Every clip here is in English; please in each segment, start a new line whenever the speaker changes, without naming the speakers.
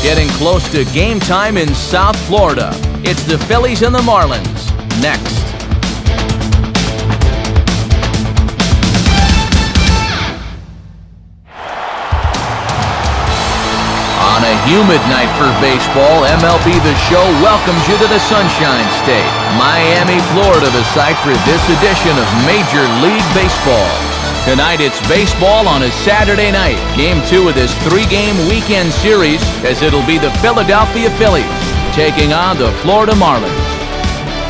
Getting close to game time in South Florida. It's the Phillies and the Marlins. Next. On a humid night for baseball, MLB The Show welcomes you to the Sunshine State. Miami, Florida, the site for this edition of Major League Baseball. Tonight it's baseball on a Saturday night. Game 2 of this 3-game weekend series, as it'll be the Philadelphia Phillies taking on the Florida Marlins.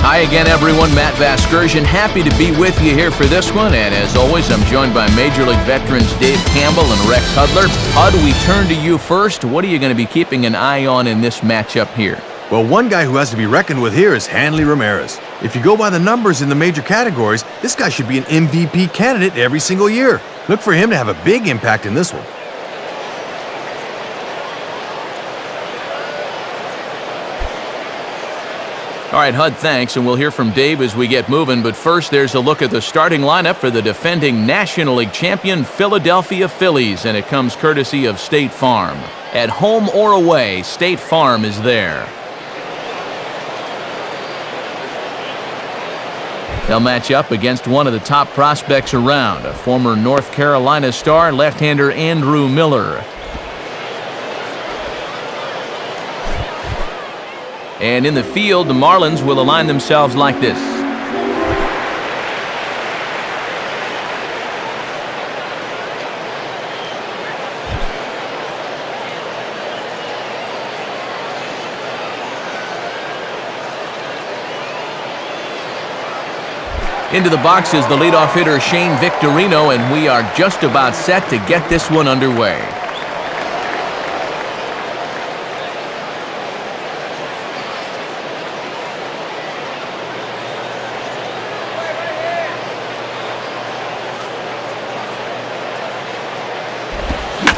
Hi again, everyone. Matt Vasgersian, happy to be with you here for this one. And as always, I'm joined by Major League veterans Dave Campbell and Rex Hudler. Hud, we turn to you first. What are you going to be keeping an eye on in this matchup here?
Well, one guy who has to be reckoned with here is Hanley Ramirez. If you go by the numbers in the major categories, this guy should be an MVP candidate every single year. Look for him to have a big impact in this one.
All right, Hud, thanks, and we'll hear from Dave as we get moving. But first, there's a look at the starting lineup for the defending National League champion Philadelphia Phillies, and it comes courtesy of State Farm. At home or away, State Farm is there. They'll match up against one of the top prospects around, a former North Carolina star, left-hander Andrew Miller. And in the field, the Marlins will align themselves like this. Into the box is the leadoff hitter Shane Victorino, and we are just about set to get this one underway.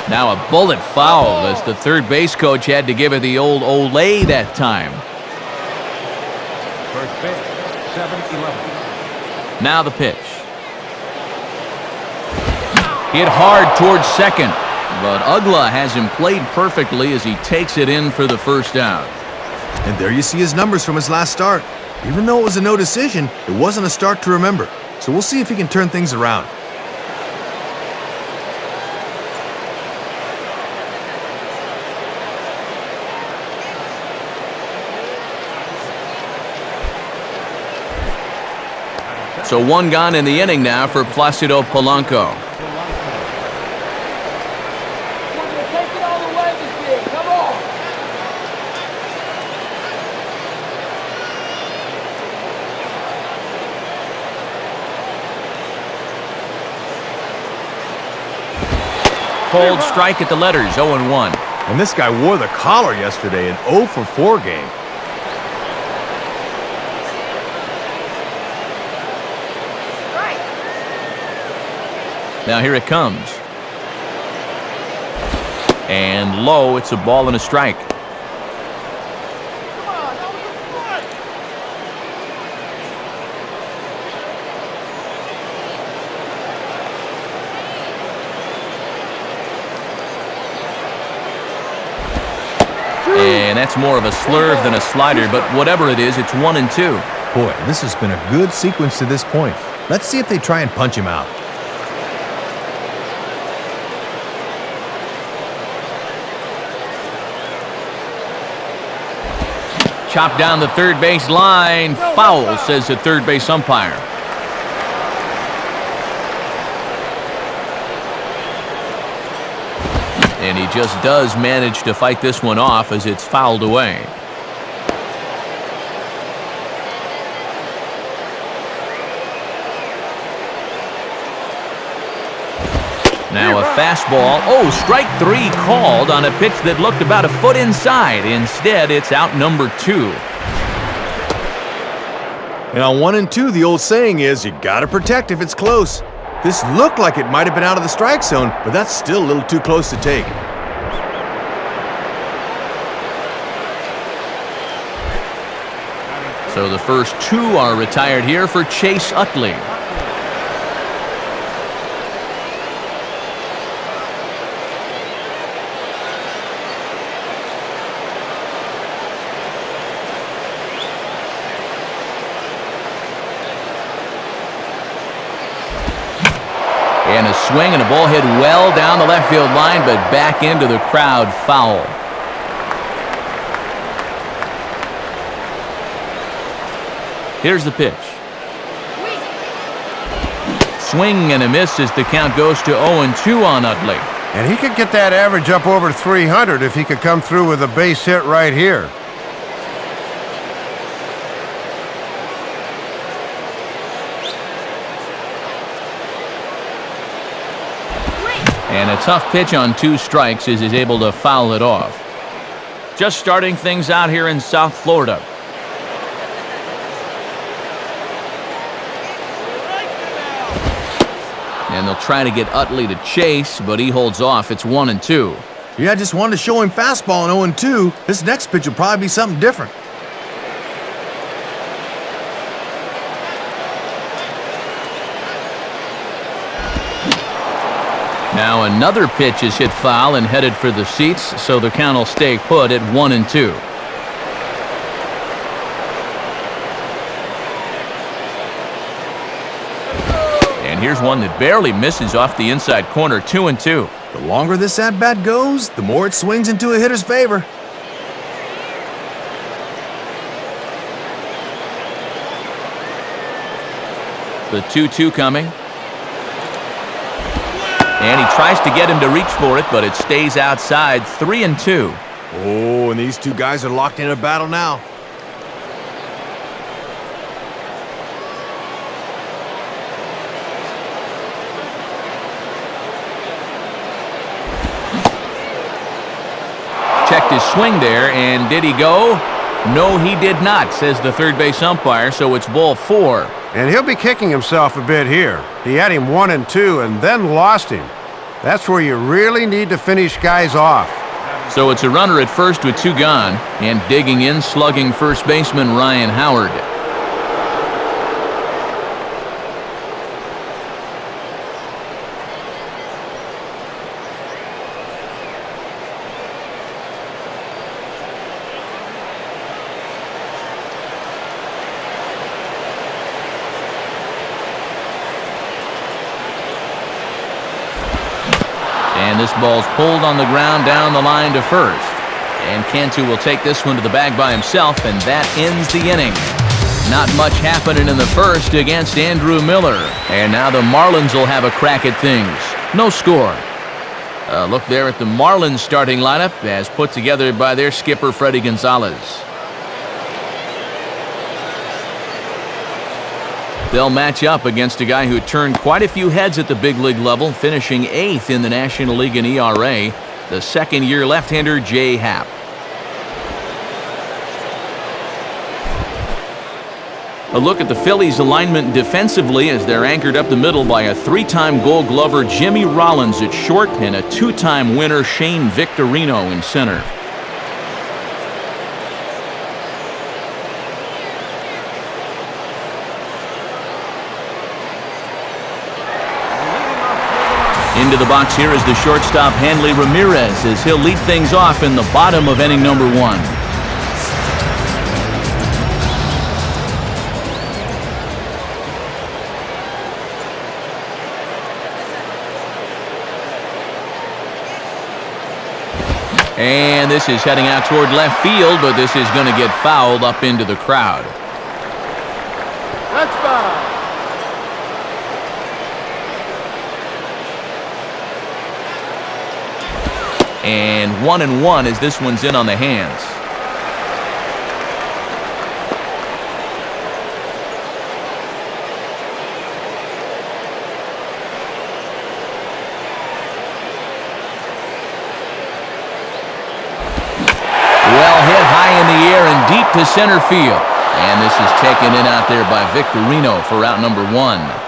Now a bullet foul as the third base coach had to give it the old Olay that time.
First pitch, 7-11.
Now the pitch. Hit hard towards second, but Ugla has him played perfectly as he takes it in for the first out.
And there you see his numbers from his last start. Even though it was a no decision, it wasn't a start to remember. So we'll see if he can turn things around.
So one gone in the inning now for Placido Polanco. Cold strike at the letters, 0-1.
And this guy wore the collar yesterday, an 0-for-4 game.
Now here it comes. And low, it's a ball and a strike. And that's more of a slurve than a slider, but whatever it is, it's 1-2.
Boy, this has been a good sequence to this point. Let's see if they try and punch him out.
Chopped down the third base line. Foul, says the third base umpire. And he just does manage to fight this one off as it's fouled away. Now a fastball. Oh, strike 3 called on a pitch that looked about a foot inside. Instead, it's out number 2.
And on 1 and 2, the old saying is you gotta protect if it's close. This looked like it might have been out of the strike zone, but that's still a little too close to take.
So the first 2 are retired here for Chase Utley. swing, and a ball hit well down the left field line, but back into the crowd, foul. Here's the pitch. Swing and a miss as the count goes to 0-2 on Utley.
And he could get that average up over 300 if he could come through with a base hit right here.
And a tough pitch on 2 strikes as he's able to foul it off. Just starting things out here in South Florida. And they'll try to get Utley to chase, but he holds off. It's 1-2.
Yeah, I just wanted to show him fastball in 0-2. This next pitch will probably be something different.
Now another pitch is hit foul and headed for the seats, so the count will stay put at 1-2. And here's one that barely misses off the inside corner, 2-2.
The longer this at-bat goes, the more it swings into a hitter's favor.
The 2-2 coming. And he tries to get him to reach for it, but it stays outside, 3-2.
Oh, and these two guys are locked in a battle now.
Checked his swing there, and did he go? No, he did not, says the third base umpire, so it's ball 4.
And he'll be kicking himself a bit here. He had him 1-2 and then lost him. That's where you really need to finish guys off.
So it's a runner at first with 2 gone, and digging in, slugging first baseman Ryan Howard. And this ball's pulled on the ground down the line to first. And Cantu will take this one to the bag by himself, and that ends the inning. Not much happening in the first against Andrew Miller. And now the Marlins will have a crack at things. No score. Look there at the Marlins starting lineup as put together by their skipper Freddie Gonzalez. They'll match up against a guy who turned quite a few heads at the big league level, finishing 8th in the National League in ERA, the second-year left-hander Jay Happ. A look at the Phillies' alignment defensively as they're anchored up the middle by a 3-time Gold Glover Jimmy Rollins at short and a 2-time winner Shane Victorino in center. Into the box here is the shortstop Hanley Ramirez as he'll lead things off in the bottom of inning number 1. And this is heading out toward left field, but this is going to get fouled up into the crowd.
That's foul.
And 1-1 as this one's in on the hands. Well hit high in the air and deep to center field. And this is taken in out there by Victorino for out number 1.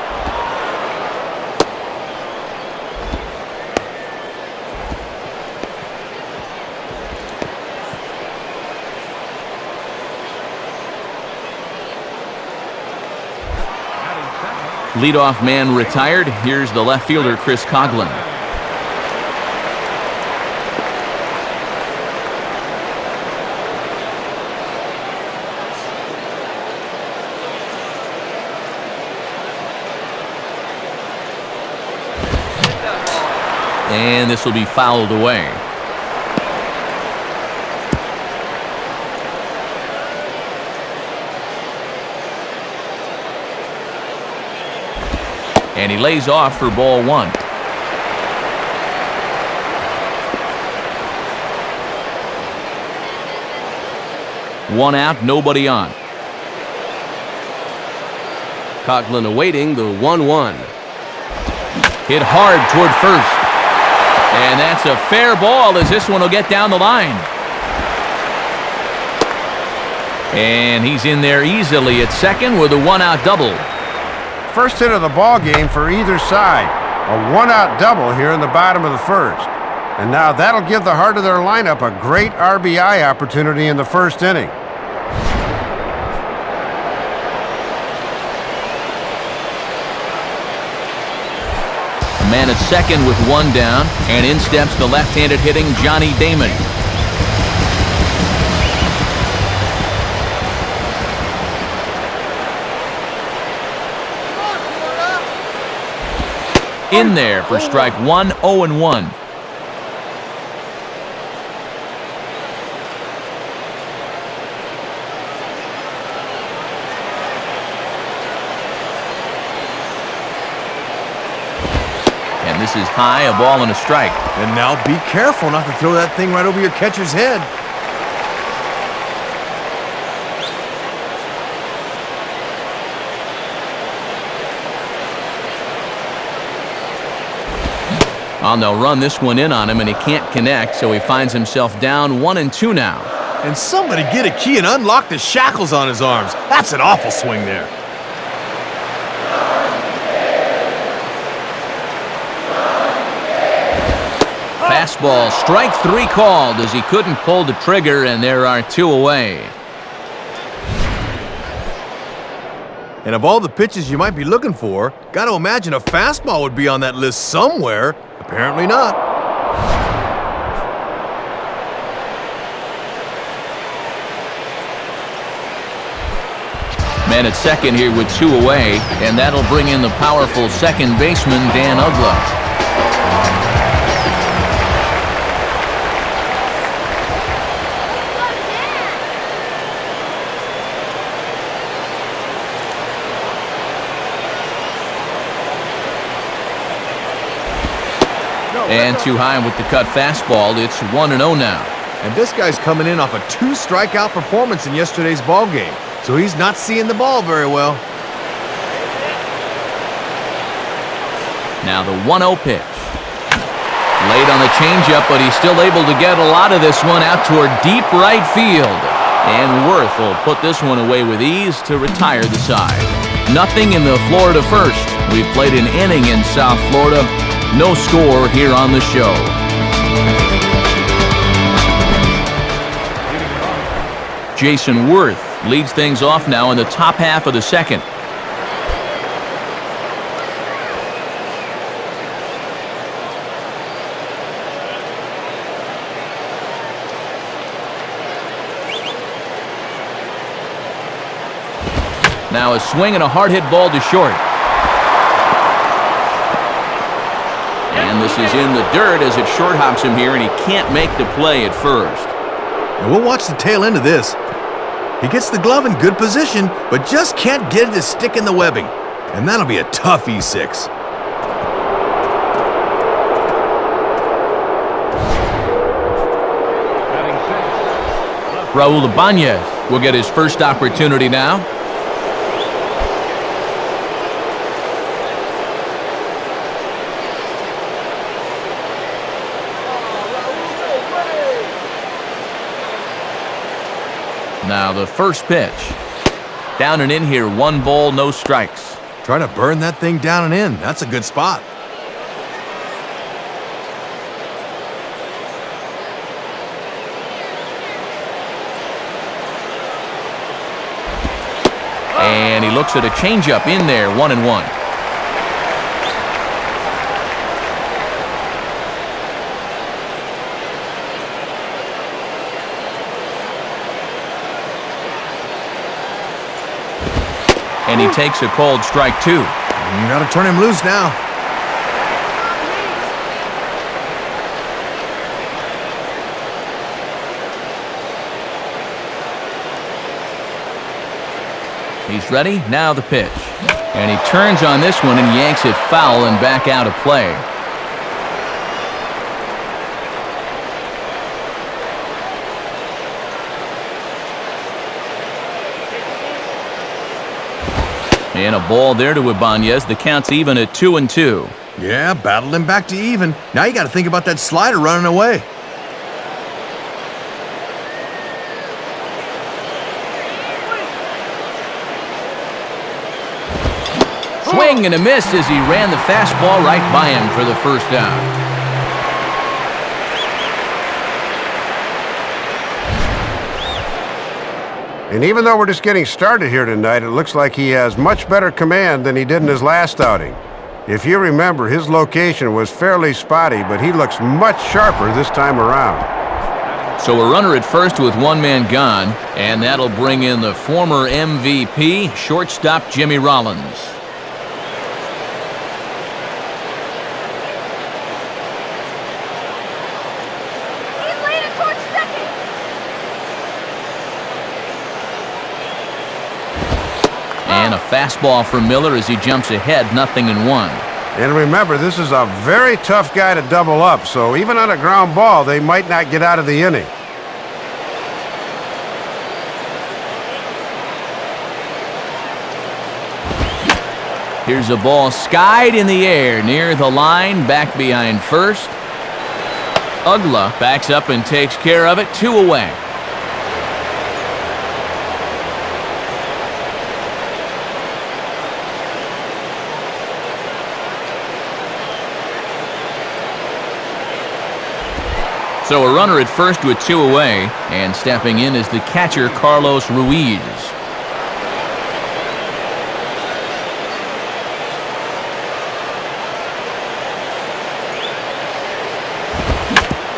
Leadoff man retired. Here's the left fielder, Chris Coughlin. And this will be fouled away. And he lays off for ball one. One out, nobody on.
Coughlin awaiting the 1-1.
Hit hard toward first. And that's a fair ball as this one will get down the line. And he's in there easily at second with a one-out double.
First hit of the ball game for either side. A one-out double here in the bottom of the first. And now that'll give the heart of their lineup a great RBI opportunity in the first inning.
A man at second with one down, and in steps the left-handed hitting Johnny Damon. In there for strike one, 0-1. And this is high, a ball and a strike.
And now be careful not to throw that thing right over your catcher's head.
Well, they'll run this one in on him, and he can't connect, so he finds himself down 1-2 now.
And somebody get a key and unlock the shackles on his arms. That's an awful swing there.
Fastball, strike three called as he couldn't pull the trigger, and there are two away.
And of all the pitches you might be looking for, got to imagine a fastball would be on that list somewhere. Apparently not.
Man at second here with two away, and that'll bring in the powerful second baseman Dan Uggla. And too high with the cut fastball. It's 1-0 now.
And this guy's coming in off a 2-strikeout performance in yesterday's ball game, so he's not seeing the ball very well.
Now the 1-0 pitch. Late on the changeup, but he's still able to get a lot of this one out toward deep right field. And Worth will put this one away with ease to retire the side. Nothing in the Florida first. We've played an inning in South Florida. No score here on the show. Jason Worth leads things off now in the top half of the second. Now a swing and a hard hit ball to short. And this is in the dirt as it short hops him here, and he can't make the play at first.
And we'll watch the tail end of this. He gets the glove in good position, but just can't get it to stick in the webbing. And that'll be a tough E6.
Raul Ibanez will get his first opportunity now. Now the first pitch. Down and in here, 1 ball, no strikes.
Trying to burn that thing down and in. That's a good spot.
And he looks at a changeup in there, 1-1. And he takes a called strike 2.
You got to turn him loose now.
He's ready, now the pitch. And he turns on this one and yanks it foul and back out of play. And a ball there to Ibanez. The count's even at 2-2.
Yeah, battled him back to even. Now you got to think about that slider running away.
Swing and a miss as he ran the fastball right by him for the first out.
And even though we're just getting started here tonight, it looks like he has much better command than he did in his last outing. If you remember, his location was fairly spotty, but he looks much sharper this time around.
So a runner at first with one man gone, and that'll bring in the former MVP, shortstop Jimmy Rollins. And a fastball for Miller as he jumps ahead, 0-1.
And remember, this is a very tough guy to double up, so even on a ground ball, they might not get out of the inning.
Here's a ball skied in the air near the line, back behind first. Ugla backs up and takes care of it, 2 away. So a runner at first with 2 away, and stepping in is the catcher Carlos Ruiz.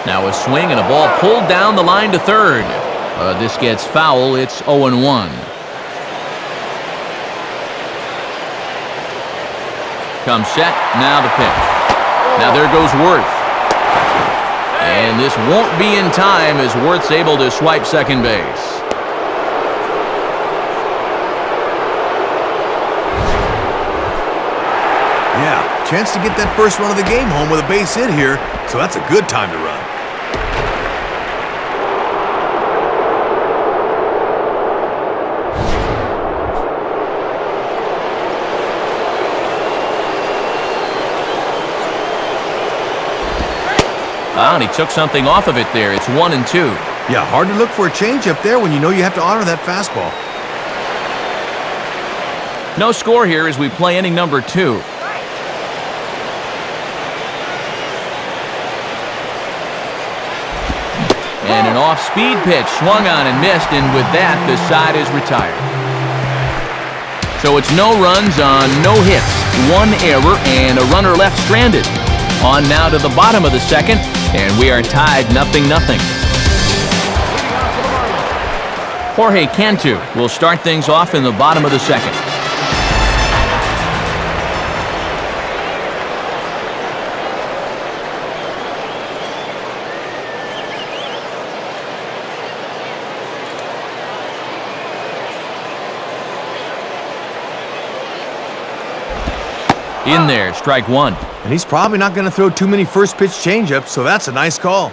Now a swing and a ball pulled down the line to third. This gets foul. It's 0-1. Comes set. Now the pitch. Now there goes Worth. And this won't be in time as Worth's able to swipe second base.
Yeah, chance to get that first run of the game home with a base hit here, so that's a good time to run.
And he took something off of it there. It's 1-2.
Yeah, hard to look for a changeup there when you know you have to honor that fastball.
No score here as we play inning number 2. And an off-speed pitch swung on and missed, and with that, the side is retired. So it's no runs on no hits, 1 error, and a runner left stranded. On now to the bottom of the second, and we are tied 0-0. Jorge Cantu will start things off in the bottom of the second. In there, strike 1.
And he's probably not going to throw too many first pitch changeups, so that's a nice call.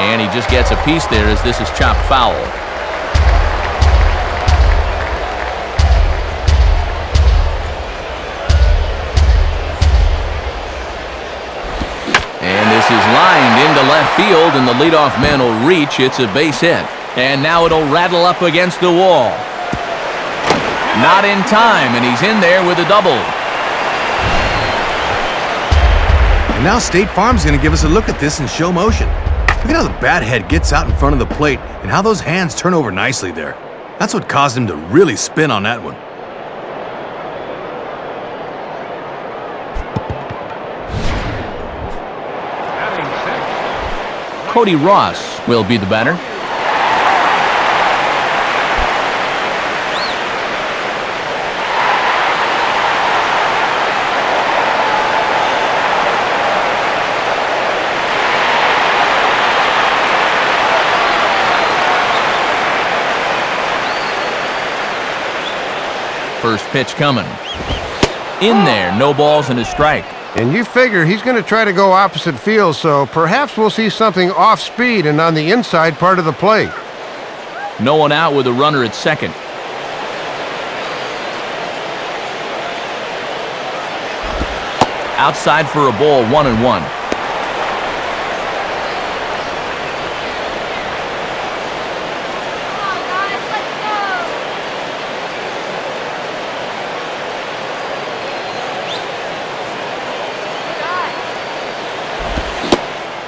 And he just gets a piece there as this is chopped foul. This is lined into left field, and the leadoff man will reach. It's a base hit. And now it'll rattle up against the wall. Not in time, and he's in there with a double.
And now State Farm's going to give us a look at this in show motion. Look at how the bat head gets out in front of the plate and how those hands turn over nicely there. That's what caused him to really spin on that one.
Cody Ross will be the batter. First pitch coming. In there, no balls and a strike.
And you figure he's going to try to go opposite field, so perhaps we'll see something off speed and on the inside part of the plate.
No one out with a runner at second. Outside for a ball, 1-1.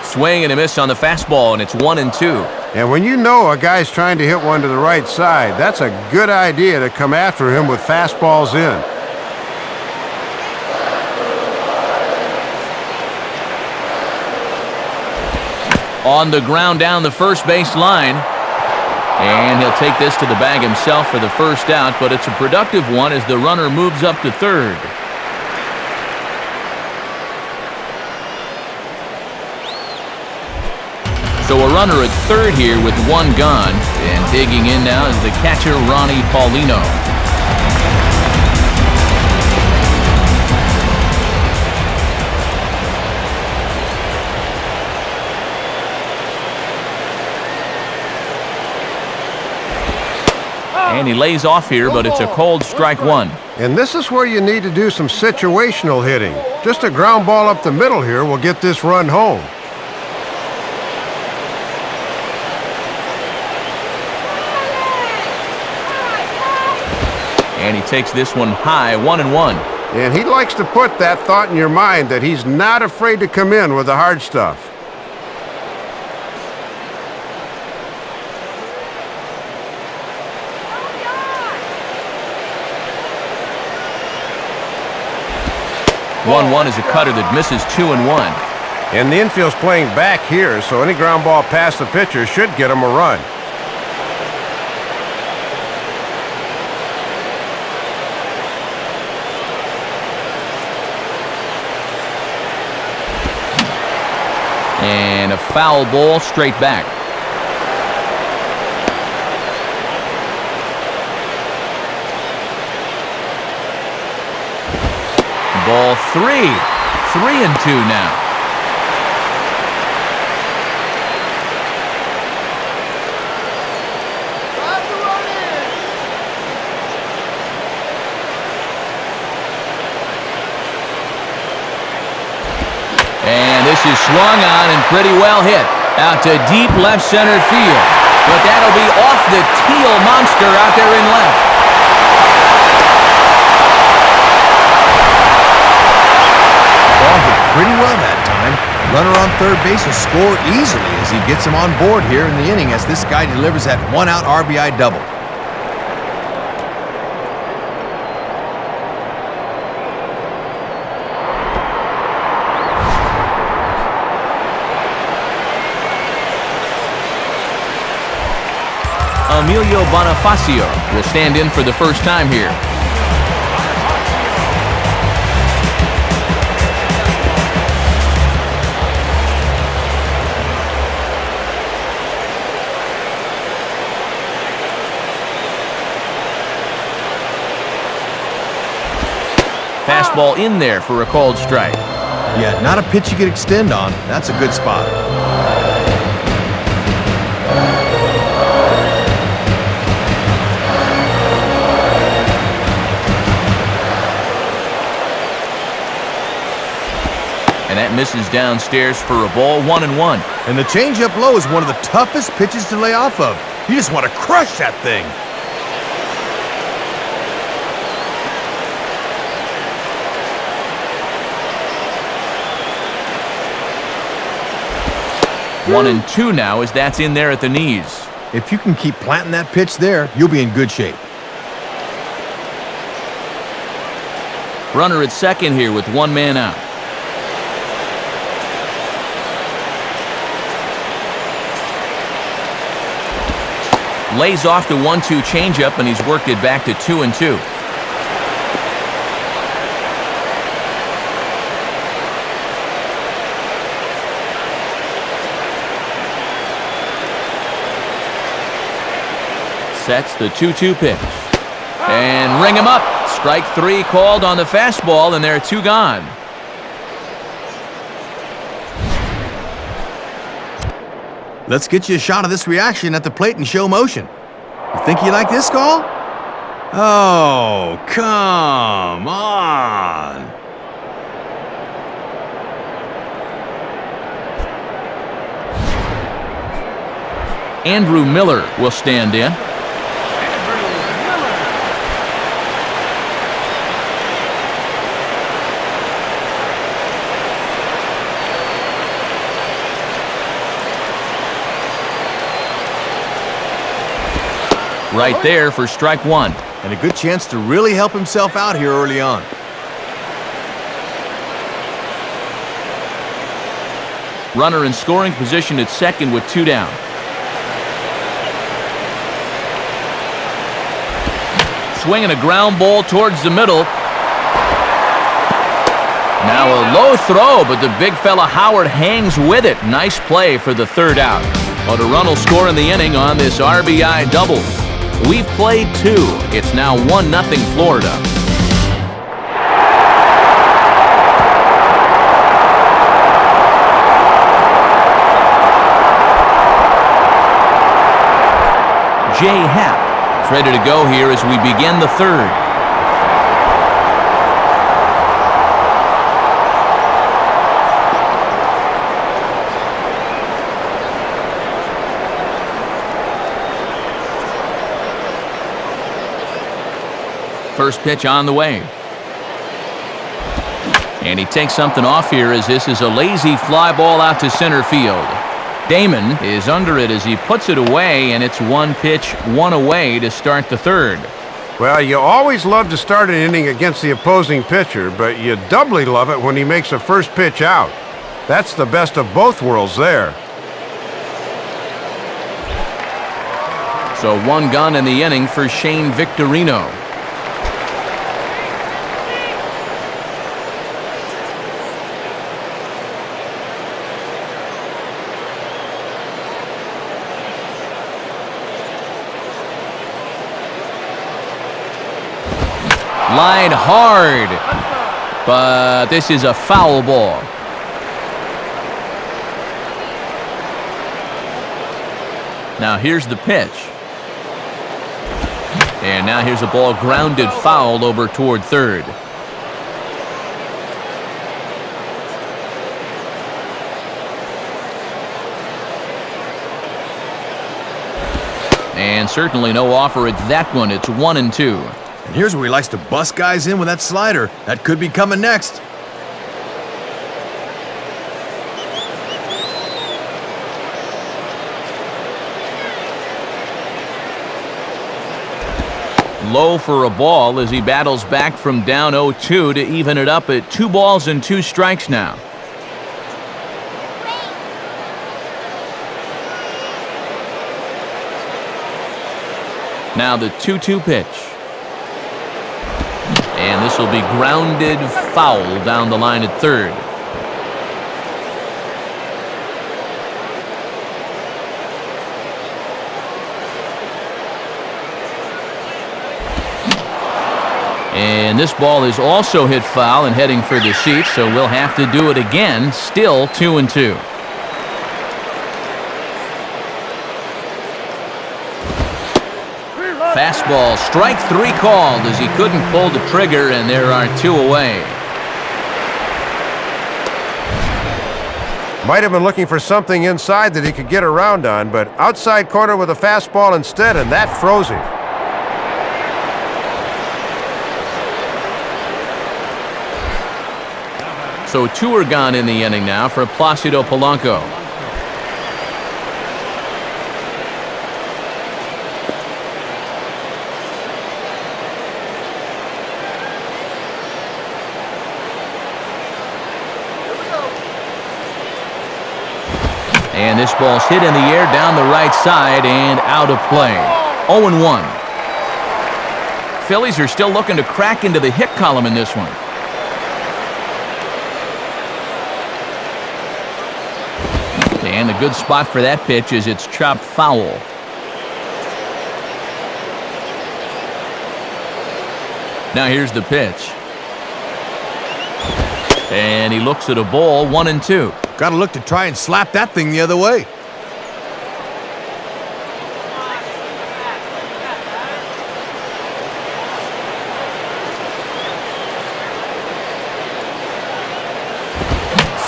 Swing and a miss on the fastball, and it's 1-2.
And when you know a guy's trying to hit one to the right side, that's a good idea to come after him with fastballs in.
On the ground down the first base line. And he'll take this to the bag himself for the first out, but it's a productive one as the runner moves up to third. So a runner at third here with one gone, and digging in now is the catcher Ronnie Paulino. And he lays off here, but it's a cold strike one.
And this is where you need to do some situational hitting. Just a ground ball up the middle here will get this run home.
And he takes this one high, 1-1.
And he likes to put that thought in your mind that he's not afraid to come in with the hard stuff.
One is a cutter that misses 2-1.
And the infield's playing back here, so any ground ball past the pitcher should get him a run.
And a foul ball straight back. Ball 3. 3-2 now. And this is swung on and pretty well hit. Out to deep left center field. But that'll be off the teal monster out there in left.
Ball hit pretty well that time. Runner on third base will score easily as he gets him on board here in the inning as this guy delivers that one-out RBI double.
Emilio Bonifacio will stand in for the first time here. Fastball in there for a called strike.
Yeah, not a pitch you could extend on. That's a good spot.
And that misses downstairs for a ball, 1-1.
And the changeup low is one of the toughest pitches to lay off of. You just want to crush that thing.
One and two now as that's in there at the knees.
If you can keep planting that pitch there, you'll be in good shape.
Runner at second here with one man out. Lays off the 1-2 changeup, and he's worked it back to 2-2. Sets the 2-2 pitch. And ring him up. Strike 3 called on the fastball, and there are 2 gone.
Let's get you a shot of this reaction at the plate in show motion. You think you like this call? Oh, come on.
Andrew Miller will stand in. Right there for strike 1.
And a good chance to really help himself out here early on.
Runner in scoring position at second with 2 down. Swinging a ground ball towards the middle. Now a low throw, but the big fella Howard hangs with it. Nice play for the 3rd out. Well, the run will score in the inning on this RBI double. We've played 2. It's now 1-0 Florida. Jay Happ is ready to go here as we begin the 3rd. First pitch on the way. And he takes something off here as this is a lazy fly ball out to center field. Damon is under it as he puts it away, and it's 1 pitch, 1 away to start the 3rd.
Well, you always love to start an inning against the opposing pitcher, but you doubly love it when he makes a first pitch out. That's the best of both worlds there.
So 1 gun in the inning for Shane Victorino. Line hard, but this is a foul ball. Now here's the pitch. And now here's a ball grounded foul over toward 3rd. And certainly no offer at that one. It's 1-2.
And here's where he likes to bust guys in with that slider. That could be coming next.
Low for a ball as he battles back from down 0-2 to even it up at 2 balls and 2 strikes now. Now the 2-2 pitch. And this will be grounded foul down the line at 3rd. And this ball is also hit foul and heading for the seats, so we'll have to do it again. Still 2-2. Fastball, strike 3 called as he couldn't pull the trigger, and there are 2 away.
Might have been looking for something inside that he could get around on, but outside corner with a fastball instead, and that froze him.
So 2 are gone in the inning now for Placido Polanco. And this ball's hit in the air down the right side and out of play. 0-1. Phillies are still looking to crack into the hit column in this one. And a good spot for that pitch is it's chopped foul. Now here's the pitch. And he looks at a ball, 1-2.
Got to look to try and slap that thing the other way.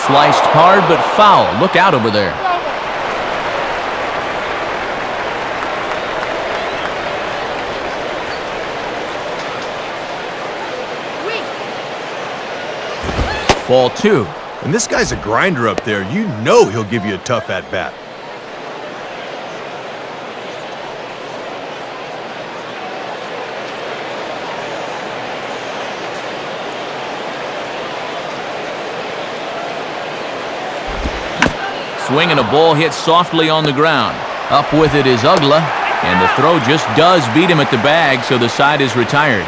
Sliced hard, but foul. Look out over there. Ball 2.
And this guy's a grinder up there. You know he'll give you a tough at-bat.
Swinging a ball hit softly on the ground. Up with it is Ugla, and the throw just does beat him at the bag, so the side is retired.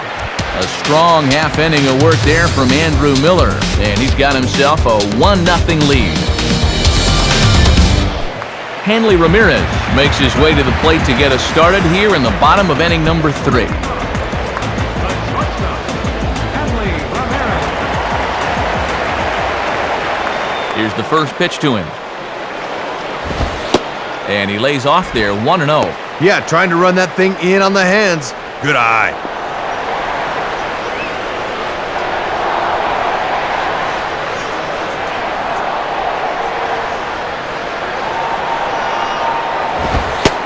A strong half inning of work there from Andrew Miller, and he's got himself a 1-0 lead. Hanley Ramirez makes his way to the plate to get us started here in the bottom of inning number 3. Here's the first pitch to him. And he lays off there, 1-0.
Yeah, trying to run that thing in on the hands. Good eye.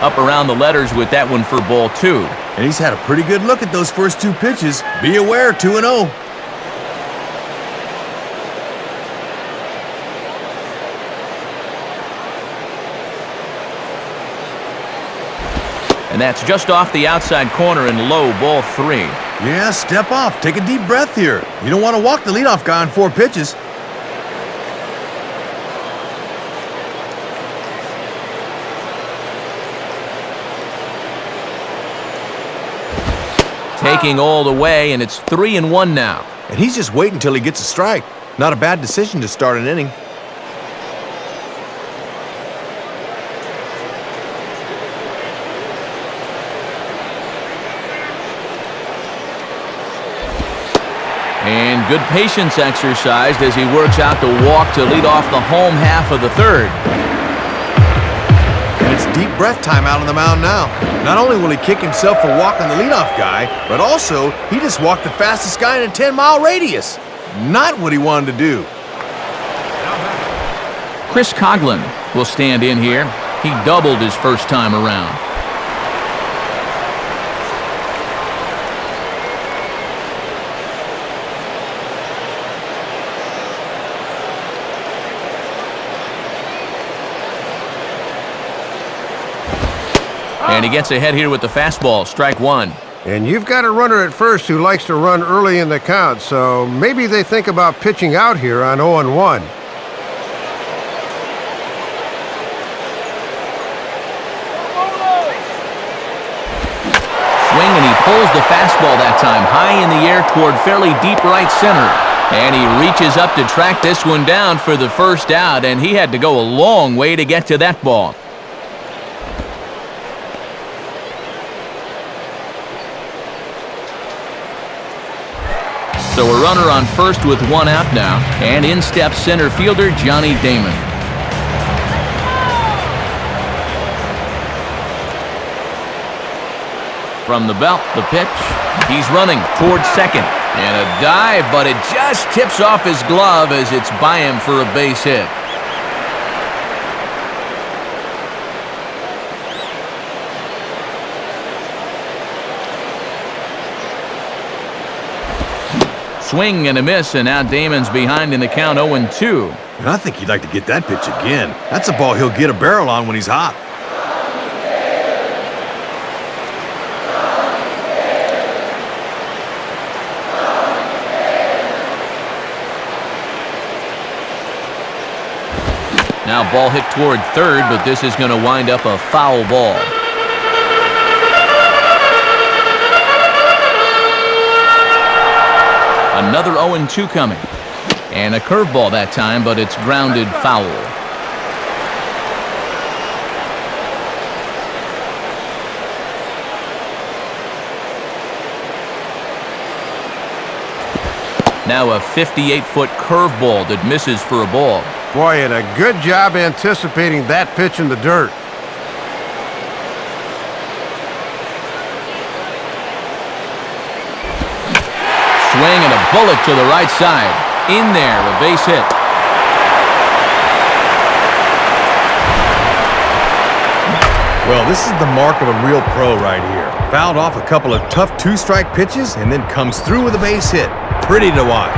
Up around the letters with that one for ball 2.
And he's had a pretty good look at those first 2 pitches. Be aware, 2-0.
And that's just off the outside corner and low, ball 3.
Yeah, step off. Take a deep breath here. You don't want to walk the leadoff guy on 4 pitches.
Taking all the way, and it's 3-1 now.
And he's just waiting until he gets a strike. Not a bad decision to start an inning.
And good patience exercised as he works out the walk to lead off the home half of the 3rd.
And it's deep breath time out on the mound now. Not only will he kick himself for walking the leadoff guy, but also he just walked the fastest guy in a 10-mile radius. Not what he wanted to do.
Chris Coughlin will stand in here. He doubled his first time around. And he gets ahead here with the fastball, strike 1.
And you've got a runner at first who likes to run early in the count, so maybe they think about pitching out here on 0-1.
Swing, and he pulls the fastball that time high in the air toward fairly deep right center. And he reaches up to track this one down for the first out, and he had to go a long way to get to that ball. So a runner on first with 1 out now, and in steps center fielder Johnny Damon. From the belt, the pitch. He's running towards second. And a dive, but it just tips off his glove as it's by him for a base hit. Swing and a miss, and now Damon's behind in the count, 0-2.
And I think he'd like to get that pitch again. That's a ball he'll get a barrel on when he's hot.
Now ball hit toward third, but this is going to wind up a foul ball. Another 0-2 coming. And a curveball that time, but it's grounded foul. Now a 58-foot curveball that misses for a ball.
Boy, and a good job anticipating that pitch in the dirt.
Swing and a bullet to the right side. In there, a base hit.
Well, this is the mark of a real pro right here. Fouled off a couple of tough two-strike pitches and then comes through with a base hit. Pretty to watch.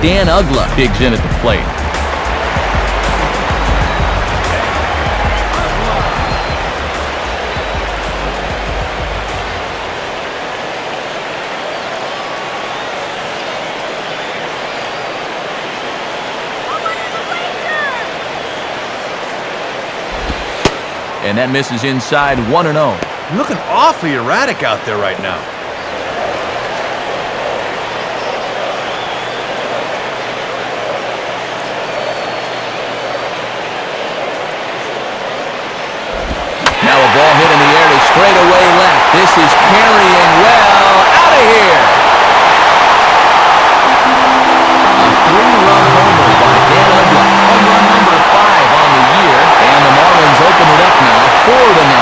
Dan Ugla digs in at the plate. And that misses inside 1-0.
Looking awfully erratic out there right now.
Now a ball hit in the air to straightaway left. This is carrying well out of here. A three-run homer by Dan Ugla. Home run number 5 on the year. And the Marlins open it up now 4-0.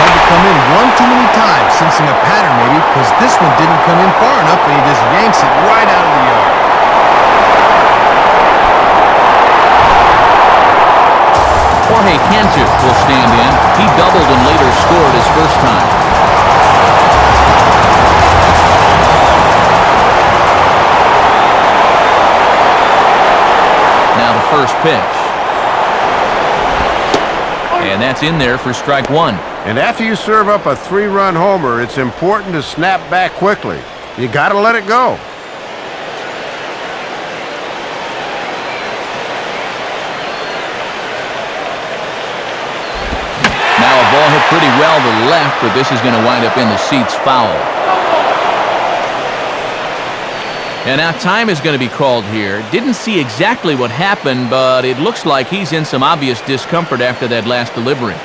Had to come in one too many times, sensing a pattern maybe, because this one didn't come in far enough and he just yanks it right out of the yard.
Jorge Cantu will stand in. He doubled and later scored his first time. Now the first pitch. And that's in there for strike 1.
And after you serve up a 3-run homer, it's important to snap back quickly. You got to let it go.
Now a ball hit pretty well to the left, but this is going to wind up in the seats foul. And now time is going to be called here. Didn't see exactly what happened, but it looks like he's in some obvious discomfort after that last delivery.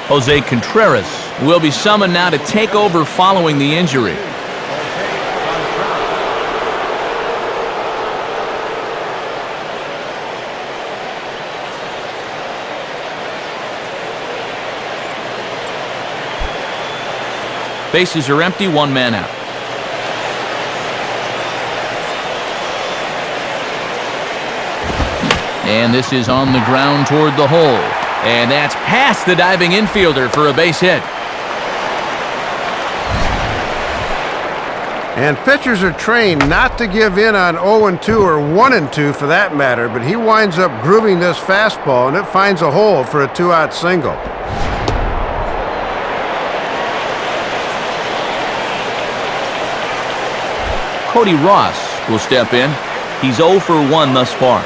Jose Contreras will be summoned now to take over following the injury. Bases are empty, 1 man out. And this is on the ground toward the hole. And that's past the diving infielder for a base hit.
And pitchers are trained not to give in on 0-2 or 1-2 for that matter, but he winds up grooving this fastball, and it finds a hole for a 2-out single.
Cody Ross will step in. He's 0 for 1 thus far.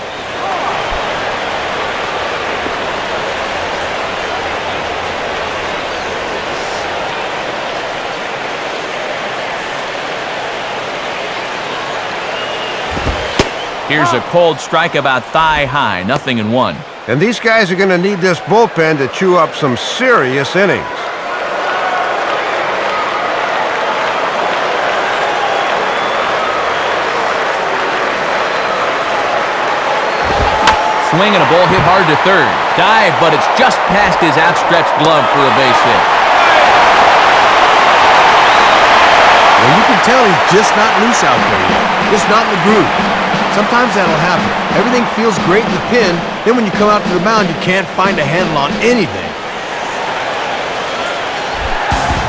Here's a cold strike about thigh high, 0-1.
And these guys are going to need this bullpen to chew up some serious innings.
Swing and a ball hit hard to third. Dive, but it's just past his outstretched glove for a base hit.
Well, you can tell he's just not loose out there yet. Just not in the groove. Sometimes that'll happen. Everything feels great in the pen, then when you come out to the mound, you can't find a handle on anything.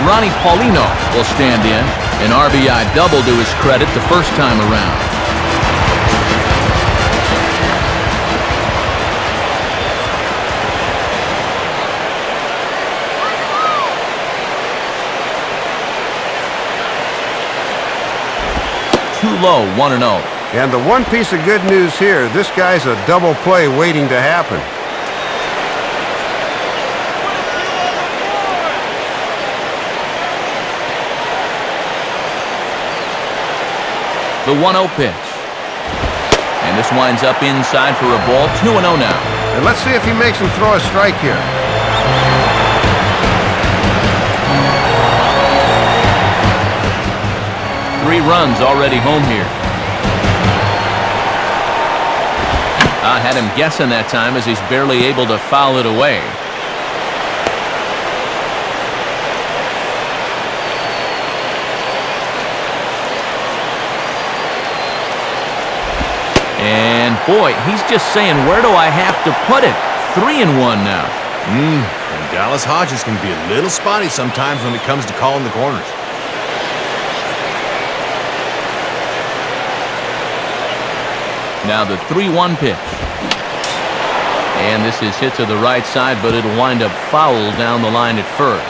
Ronnie Paulino will stand in. An RBI double to his credit the first time around. Too low, 1-0.
And the one piece of good news here, this guy's a double play waiting to happen.
The 1-0 pitch. And And this winds up inside for a ball. 2-0 now.
And let's see if he makes him throw a strike here.
Three runs already home here. I had him guessing that time as he's barely able to foul it away. And boy, he's just saying, where do I have to put it? 3-1 now.
And Dallas Hodges can be a little spotty sometimes when it comes to calling the corners.
Now the 3-1 pitch. And this is hit to the right side, but it'll wind up foul down the line at first.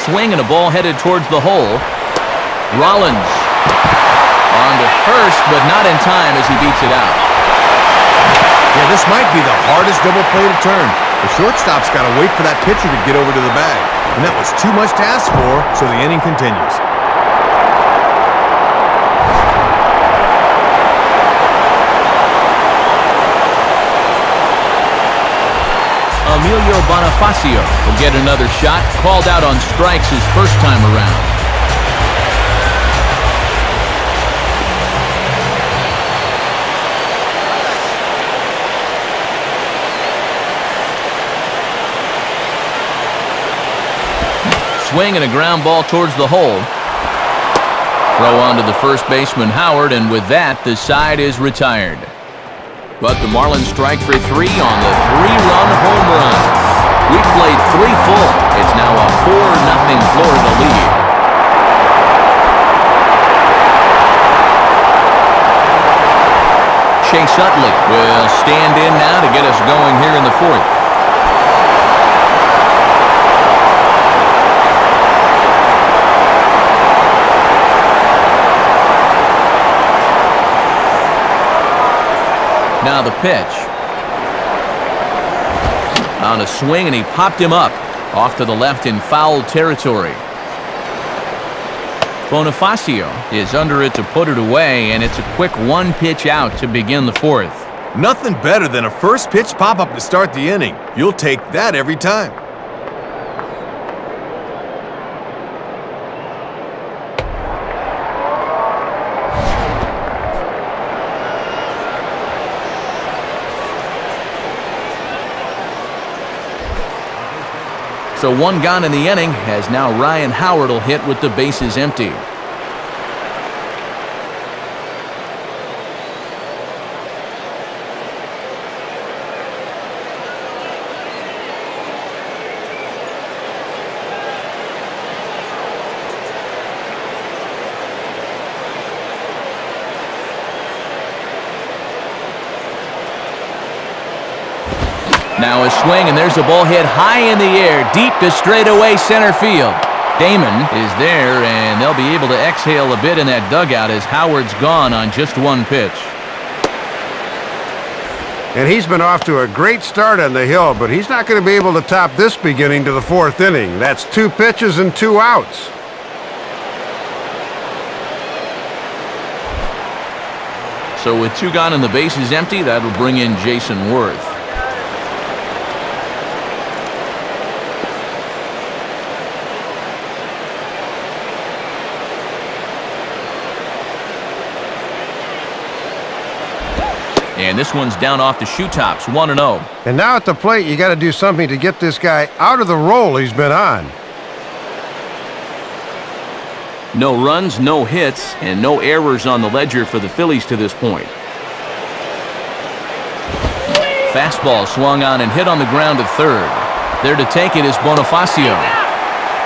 Swing and a ball headed towards the hole. Rollins on to first, but not in time as he beats it out.
Yeah, this might be the hardest double play to turn. The shortstop's got to wait for that pitcher to get over to the bag. And that was too much to ask for, so the inning continues.
Emilio Bonifacio will get another shot, called out on strikes his first time around. Swing and a ground ball towards the hole. Throw on to the first baseman Howard, and with that, the side is retired. But the Marlins strike for 3 on the 3-run home run. We've played 3 full. It's now a 4-0 Florida lead. Chase Utley will stand in now to get us going here in the 4th. Now the pitch. On a swing, and he popped him up. Off to the left in foul territory. Bonifacio is under it to put it away, and it's a quick 1-pitch out to begin the 4th.
Nothing better than a first pitch pop-up to start the inning. You'll take that every time.
So 1 gone in the inning, as now Ryan Howard will hit with the bases empty. Now a swing, and there's a ball hit high in the air, deep to straightaway center field. Damon is there, and they'll be able to exhale a bit in that dugout as Howard's gone on just 1 pitch.
And he's been off to a great start on the hill, but he's not going to be able to top this beginning to the 4th inning. That's 2 pitches and 2 outs.
So with 2 gone and the bases empty, that'll bring in Jason Worth. And this one's down off the shoe tops, 1-0.
And now at the plate, you got to do something to get this guy out of the role he's been on.
No runs, no hits, and no errors on the ledger for the Phillies to this point. Fastball swung on and hit on the ground to third. There to take it is Bonifacio.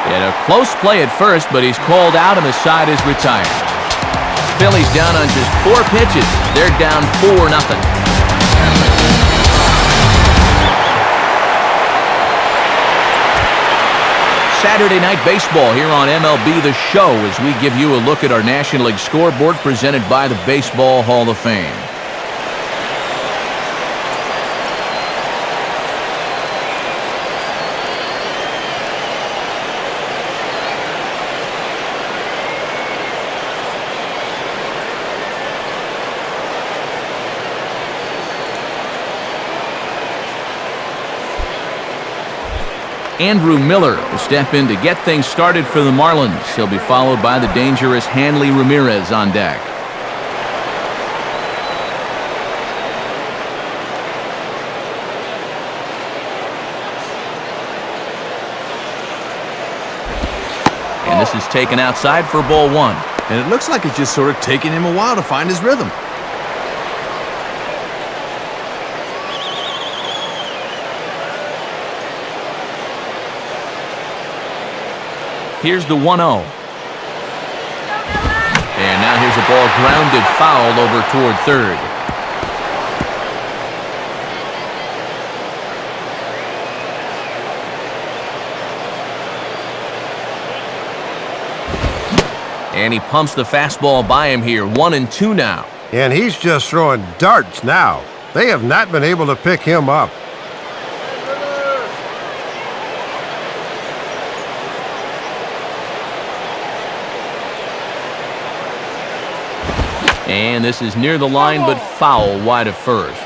And a close play at first, but he's called out and the side is retired. Phillies down on just 4 pitches. They're down 4-0. Saturday Night Baseball here on MLB The Show as we give you a look at our National League scoreboard presented by the Baseball Hall of Fame. Andrew Miller will step in to get things started for the Marlins. He'll be followed by the dangerous Hanley Ramirez on deck. And this is taken outside for ball 1.
And it looks like it's just sort of taking him a while to find his rhythm.
Here's the 1-0. And now here's a ball grounded foul over toward third. And he pumps the fastball by him here. 1-2 now.
And he's just throwing darts now. They have not been able to pick him up.
And this is near the line, but foul wide of first.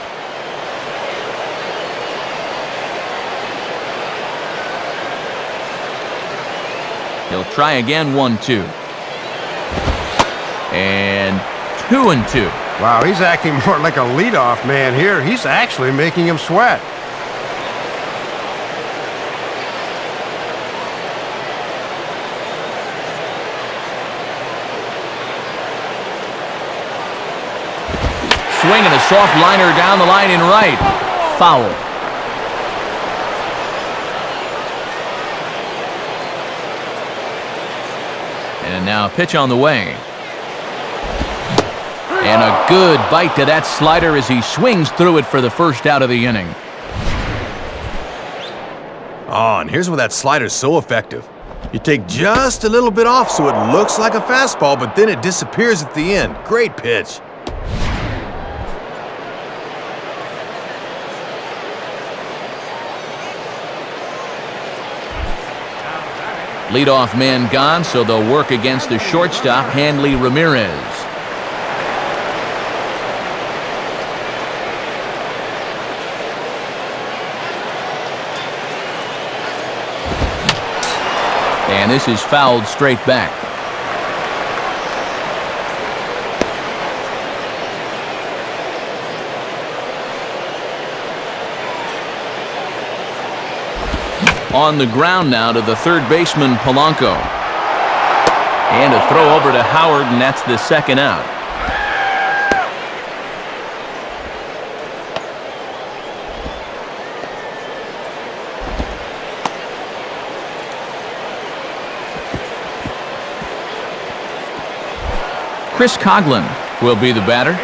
He'll try again, 1-2. And 2-2.
Wow, he's acting more like a leadoff man here. He's actually making him sweat.
Swinging a soft liner down the line in right. Foul. And now a pitch on the way. And a good bite to that slider as he swings through it for the first out of the inning.
Oh, and here's where that slider's so effective. You take just a little bit off so it looks like a fastball, but then it disappears at the end. Great pitch.
Leadoff man gone, so they'll work against the shortstop, Hanley Ramirez. And this is fouled straight back. On the ground now to the third baseman, Polanco. And a throw over to Howard, and that's the second out. Chris Coghlan will be the batter.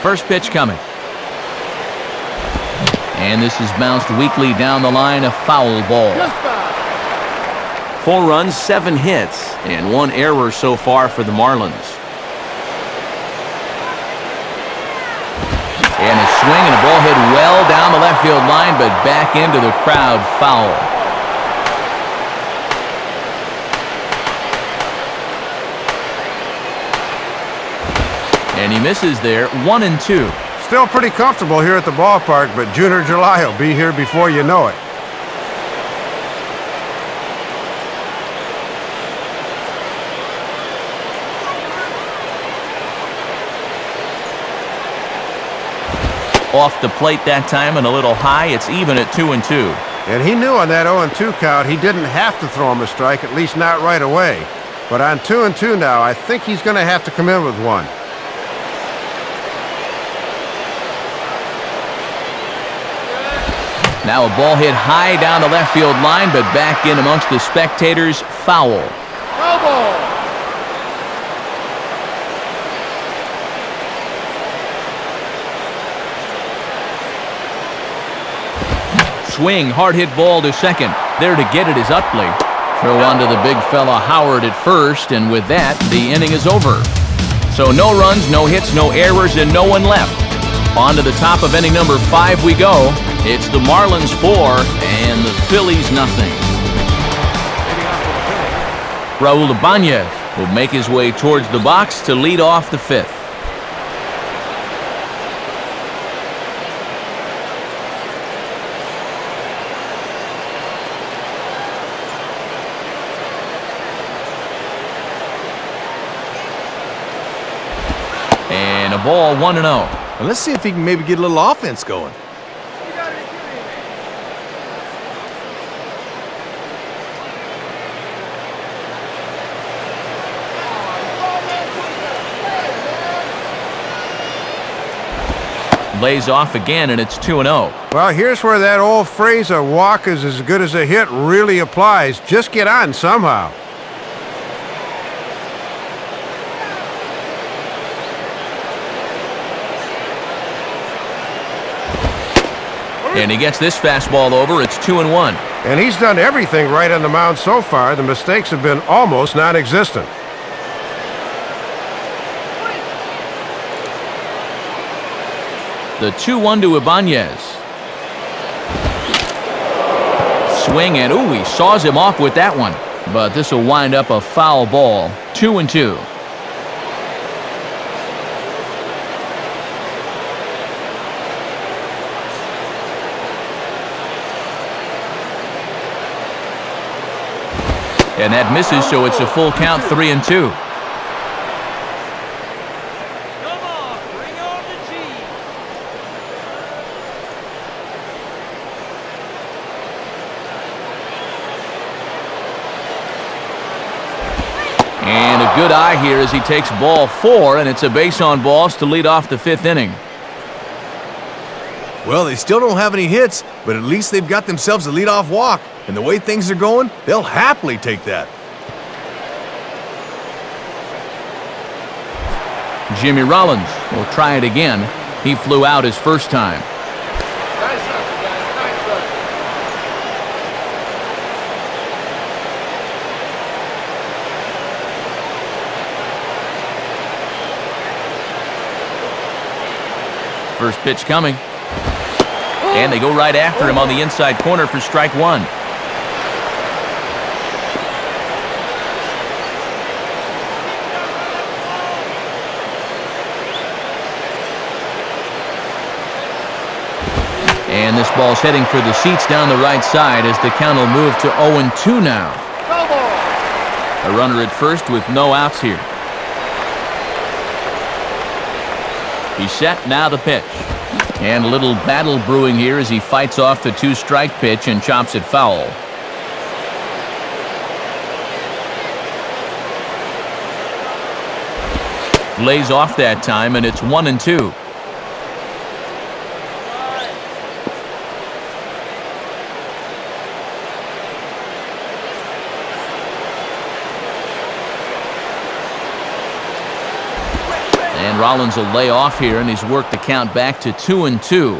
First pitch coming. And this is bounced weakly down the line, a foul ball. 4 runs, 7 hits, and 1 error so far for the Marlins. And a swing and a ball hit well down the left field line, but back into the crowd, foul. And he misses there, 1-2.
Still pretty comfortable here at the ballpark, but June or July will be here before you know it.
Off the plate that time and a little high. It's even at 2-2.
And he knew on that 0-2 count he didn't have to throw him a strike, at least not right away. But on 2-2 now, I think he's going to have to come in with one.
Now a ball hit high down the left field line, but back in amongst the spectators, foul.
Foul ball.
Swing, hard hit ball to second. There to get it is Utley. Throw onto the big fella Howard at first, and with that, the inning is over. So no runs, no hits, no errors, and no one left. On to the top of inning number 5 we go. It's the Marlins 4 and the Phillies nothing. Raul Ibanez will make his way towards the box to lead off the fifth. And a ball 1-0.
Well, let's see if he can maybe get a little offense going.
Lays off again, and it's 2-0.
Well, here's where that old phrase, a walk is as good as a hit, really applies. Just get on somehow.
And he gets this fastball over. It's 2-1.
And he's done everything right on the mound so far. The mistakes have been almost non-existent.
The 2-1 to Ibanez. Swing, and ooh, he saws him off with that one. But this will wind up a foul ball. 2-2. And that misses, so it's a full count, 3-2. And a good eye here as he takes ball 4, and it's a base on balls to lead off the fifth inning.
Well, they still don't have any hits, but at least they've got themselves a leadoff walk. And the way things are going, they'll happily take that.
Jimmy Rollins will try it again. He flew out his first time. First pitch coming. And they go right after him on the inside corner for strike 1. And this ball's heading for the seats down the right side as the count will move to 0-2 now. A runner at first with no outs here. He's set, now the pitch. And a little battle brewing here as he fights off the 2-strike pitch and chops it foul. Lays off that time, and it's 1-2. And Rollins will lay off here, and he's worked the count back to 2-2.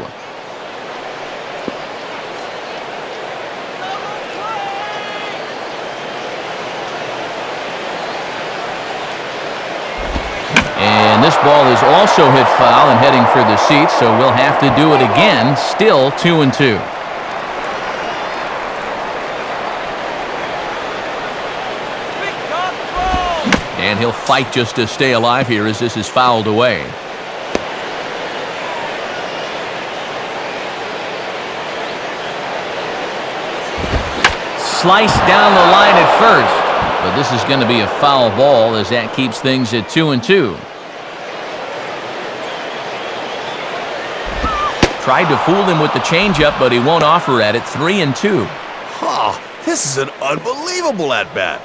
And this ball is also hit foul and heading for the seats, so we'll have to do it again. Still 2-2. And he'll fight just to stay alive here as this is fouled away. Sliced down the line at first, but this is going to be a foul ball as that keeps things at 2-2. Tried to fool him with the changeup, but he won't offer at it. 3-2.
Oh, this is an unbelievable at-bat.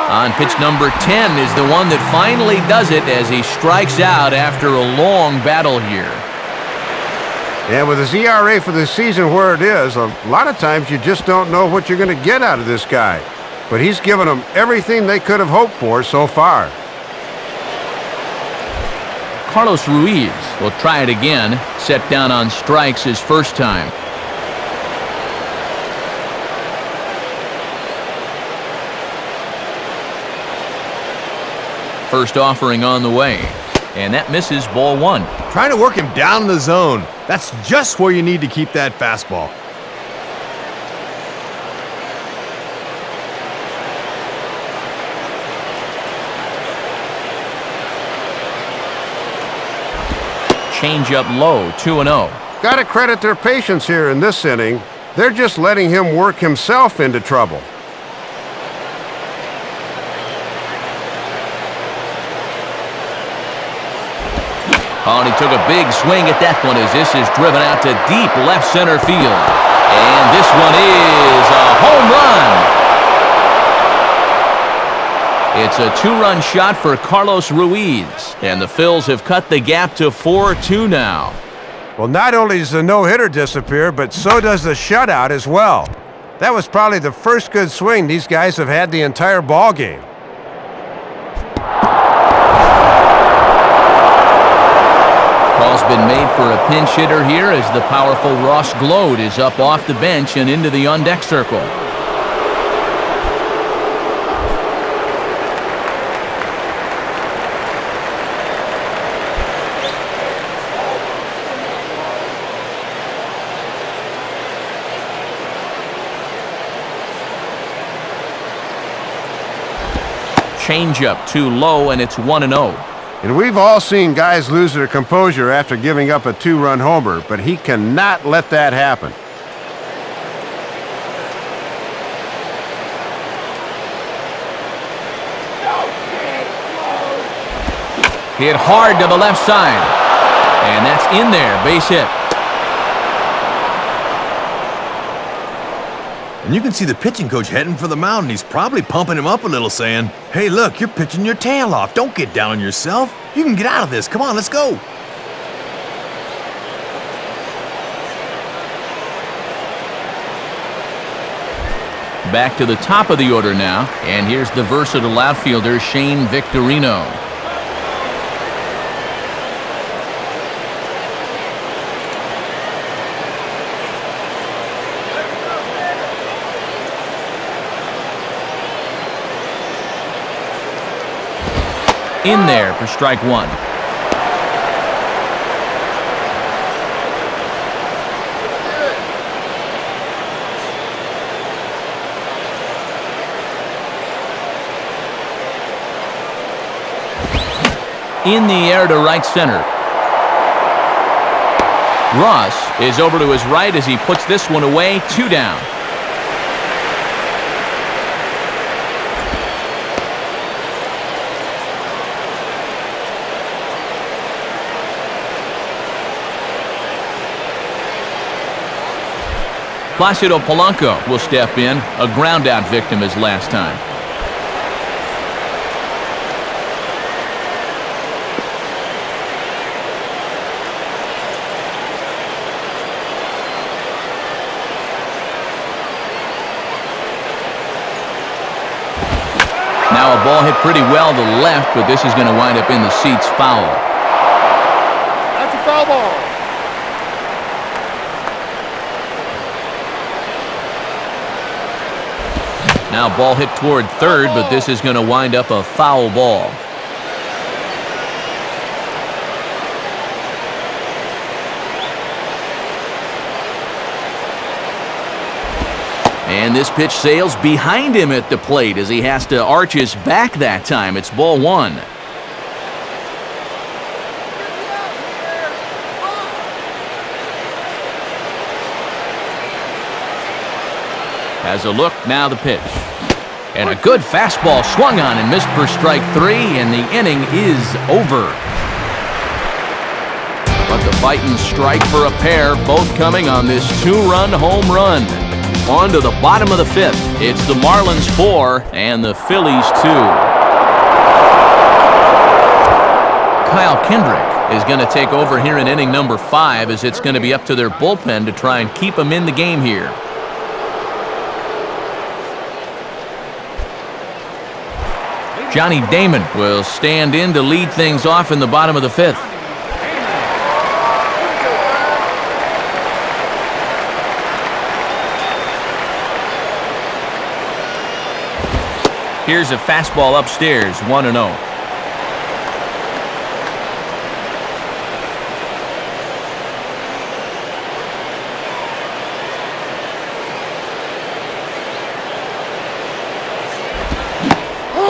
On pitch number 10 is the one that finally does it as he strikes out after a long battle here.
And with his ERA for the season where it is, a lot of times you just don't know what you're going to get out of this guy. But he's given them everything they could have hoped for so far.
Carlos Ruiz will try it again. Set down on strikes his first time. First offering on the way. and that misses ball 1.
Trying to work him down in the zone. That's just where you need to keep that fastball.
Change up low, 2-0.
Gotta credit their patience here in this inning. They're just letting him work himself into trouble.
Oh, and he took a big swing at that one as this is driven out to deep left center field. And this one is a home run. It's a 2-run shot for Carlos Ruiz, and the Phils have cut the gap to 4-2 now.
Well, not only does the no-hitter disappear, but so does the shutout as well. That was probably the first good swing these guys have had the entire ball game.
Call's been made for a pinch hitter here as the powerful Ross Glode is up off the bench and into the on-deck circle. Changeup too low, and it's 1-0.
And we've all seen guys lose their composure after giving up a 2-run homer, but he cannot let that happen.
Hit hard to the left side, and that's in there, base hit.
And you can see the pitching coach heading for the mound, and he's probably pumping him up a little, saying, "Hey, look, you're pitching your tail off. Don't get down on yourself. You can get out of this. Come on, let's go."
Back to the top of the order now, and here's the versatile outfielder Shane Victorino. In there for strike 1. In the air to right center. Ross is over to his right as he puts this one away, 2 down. Placido Polanco will step in, a ground-out victim as last time. Now a ball hit pretty well to the left, but this is going to wind up in the seats foul.
That's a foul ball.
Now ball hit toward third, but this is going to wind up a foul ball. And this pitch sails behind him at the plate as he has to arch his back that time. It's ball 1. Has a look, now the pitch. And a good fastball swung on and missed for strike 3, and the inning is over. But the fighting strike for a pair, both coming on this 2-run home run. On to the bottom of the 5th. It's the Marlins 4 and the Phillies 2. Kyle Kendrick is going to take over here in inning number 5 as it's going to be up to their bullpen to try and keep them in the game here. Johnny Damon will stand in to lead things off in the bottom of the 5th. Here's a fastball upstairs, 1-0.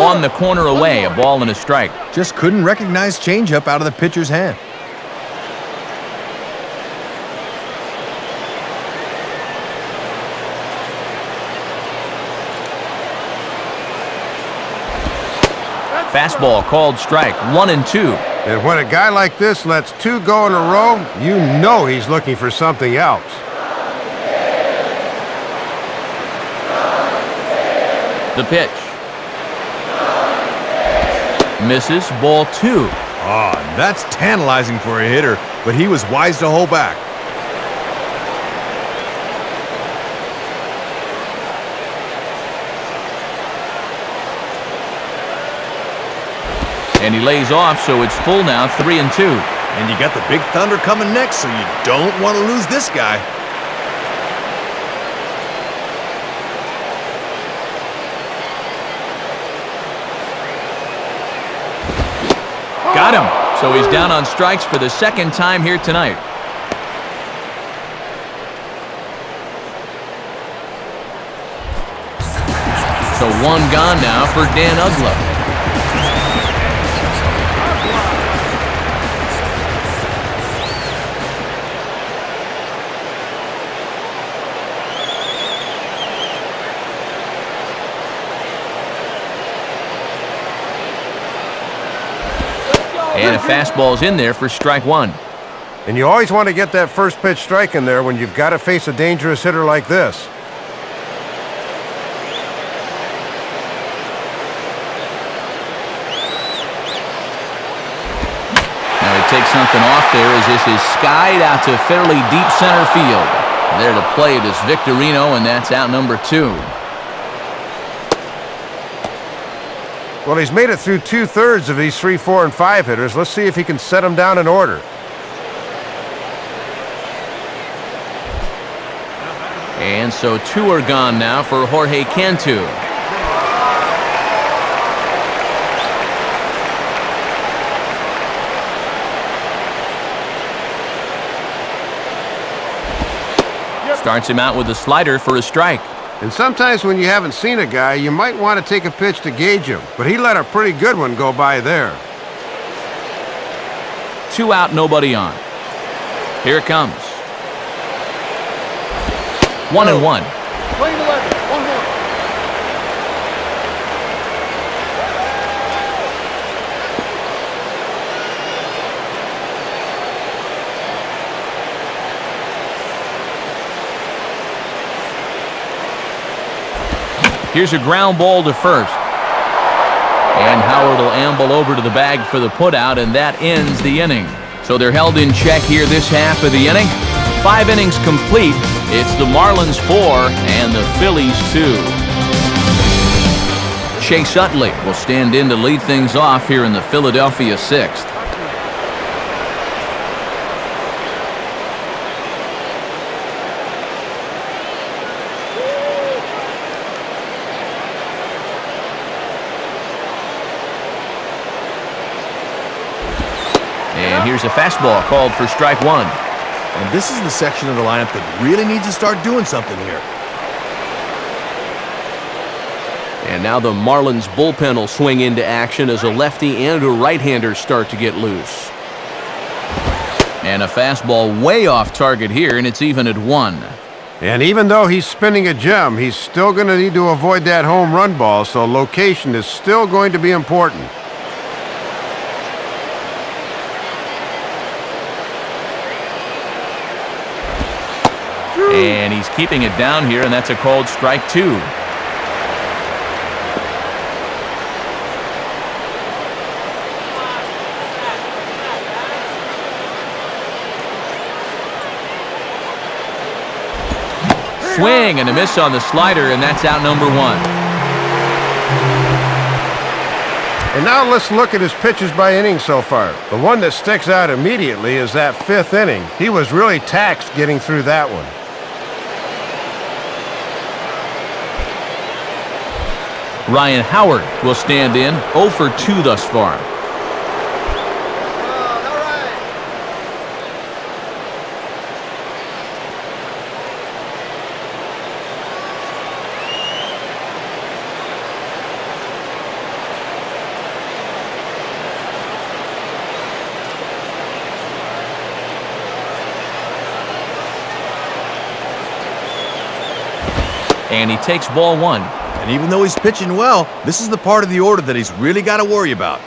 swung the corner away, a ball and a strike.
Just couldn't recognize changeup out of the pitcher's hand.
Fastball called strike, 1-2.
And when a guy like this lets two go in a row, you know he's looking for something else.
The pitch. Misses, ball 2.
Oh, that's tantalizing for a hitter, but he was wise to hold back.
And he lays off, so it's full now, 3-2.
And you got the big thunder coming next, so you don't want to lose this guy.
Got him. So he's down on strikes for the second time here tonight. So one gone now for Dan Uggla. And a fastball's in there for strike 1.
And you always want to get that first pitch strike in there when you've got to face a dangerous hitter like this.
Now he takes something off there as this is skied out to fairly deep center field. There to play it is Victorino, and that's out number 2.
Well, he's made it through 2/3 of these 3, 4, and 5 hitters. Let's see if he can set them down in order.
And so 2 are gone now for Jorge Cantu. Starts him out with a slider for a strike.
And sometimes when you haven't seen a guy, you might want to take a pitch to gauge him. But he let a pretty good one go by there.
2 out, nobody on. Here it comes. 1-1.
Play 11, 1-1.
Here's a ground ball to first. And Howard will amble over to the bag for the putout, and that ends the inning. So they're held in check here this half of the inning. 5 innings complete. It's the Marlins 4 and the Phillies 2. Chase Utley will stand in to lead things off here in the Philadelphia 6th. And here's a fastball called for strike 1.
And this is the section of the lineup that really needs to start doing something here.
And now the Marlins bullpen will swing into action as a lefty and a right-hander start to get loose.
And a fastball way off target here, and it's even at 1.
And even though he's spinning a gem, he's still going to need to avoid that home run ball, so location is still going to be important.
And he's keeping it down here, and that's a called strike 2. Swing and a miss on the slider, and that's out number 1.
And now let's look at his pitches by inning so far. The one that sticks out immediately is that 5th inning. He was really taxed getting through that one.
Ryan Howard will stand in, 0 for 2 thus far.
And he takes ball one.
And even though he's pitching well, this is the part of the order that he's really got to worry about.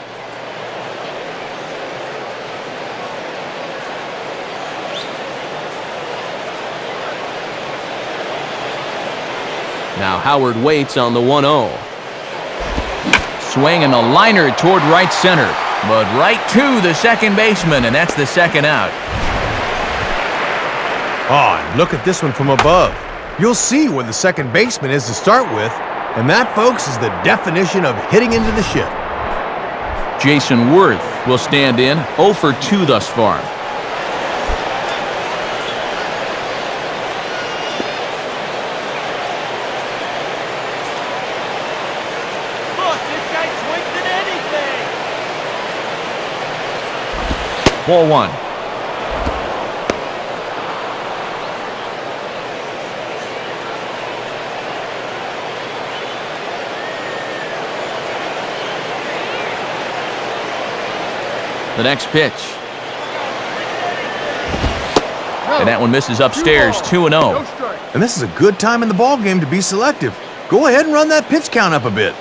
Now Howard waits on the 1-0.
Swing and a liner toward right center. But right to the second baseman, and that's the second out.
Oh, and look at this one from above. You'll see where the second baseman is to start with, and that, folks, is the definition of hitting into the shift.
Jason Worth will stand in, 0 for 2 thus far.
Look, this guy swings at anything.
Ball one. The next pitch. And that one misses upstairs, 2-0.
No strike.
And this is a good time in the ball game to be selective. Go ahead and run that pitch count up a bit.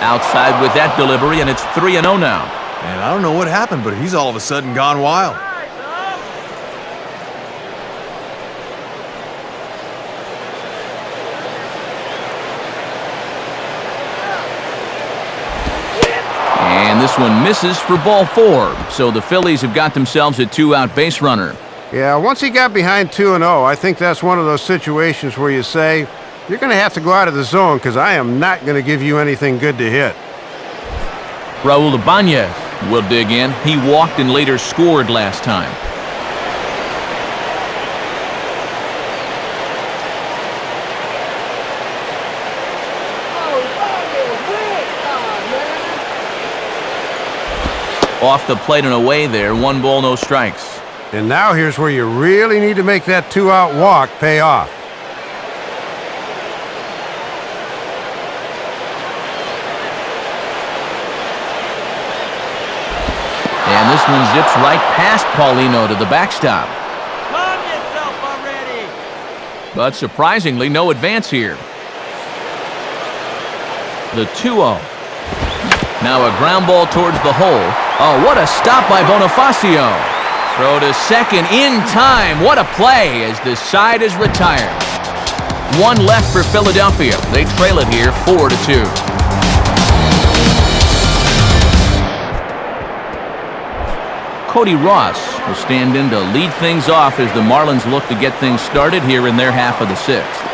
Outside with that delivery, and it's 3-0 now.
And I don't know what happened, but he's all of a sudden gone wild.
And this one misses for ball 4. So the Phillies have got themselves a 2-out base runner.
Yeah, once he got behind 2-0, I think that's one of those situations where you say, you're going to have to go out of the zone because I am not going to give you anything good to hit.
Raul Ibanez will dig in. He walked and later scored last time. Off the plate and away there, 1 ball, no strikes.
And now here's where you really need to make that 2-out walk pay off.
And this one zips right past Paulino to the backstop.
Calm yourself already.
But surprisingly, no advance here. The 2-0. Now a ground ball towards the hole. Oh, what a stop by Bonifacio. Throw to second in time. What a play as the side is retired. 1 left for Philadelphia. They trail it here 4-2. Cody Ross will stand in to lead things off as the Marlins look to get things started here in their half of the 6th.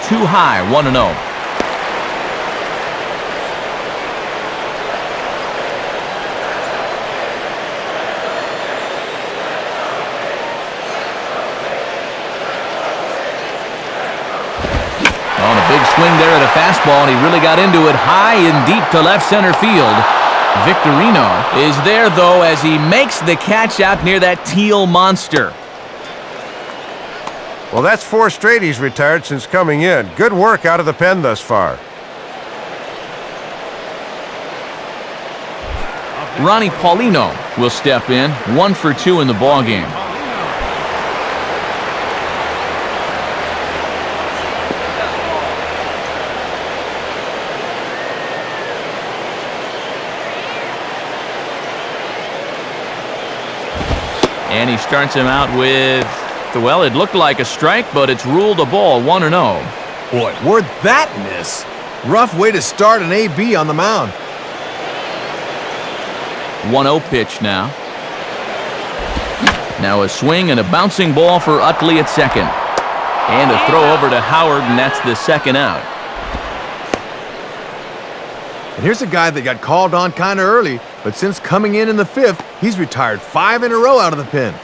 Too high, 1-0. On a big swing there at a fastball, and he really got into it high and deep to left center field. Victorino is there, though, as he makes the catch out near that teal monster.
Well, that's 4 straight he's retired since coming in. Good work out of the pen thus far.
Ronnie Paulino will step in, 1 for 2 in the ballgame. And he starts him out with, well, it looked like a strike, but it's ruled a ball, 1-0.
Boy, where'd that miss? Rough way to start an AB on the mound.
1-0 pitch now. Now a swing and a bouncing ball for Utley at second. And a throw over to Howard, and that's the second out.
And here's a guy that got called on kind of early, but since coming in the 5th, he's retired 5 in a row out of the pen.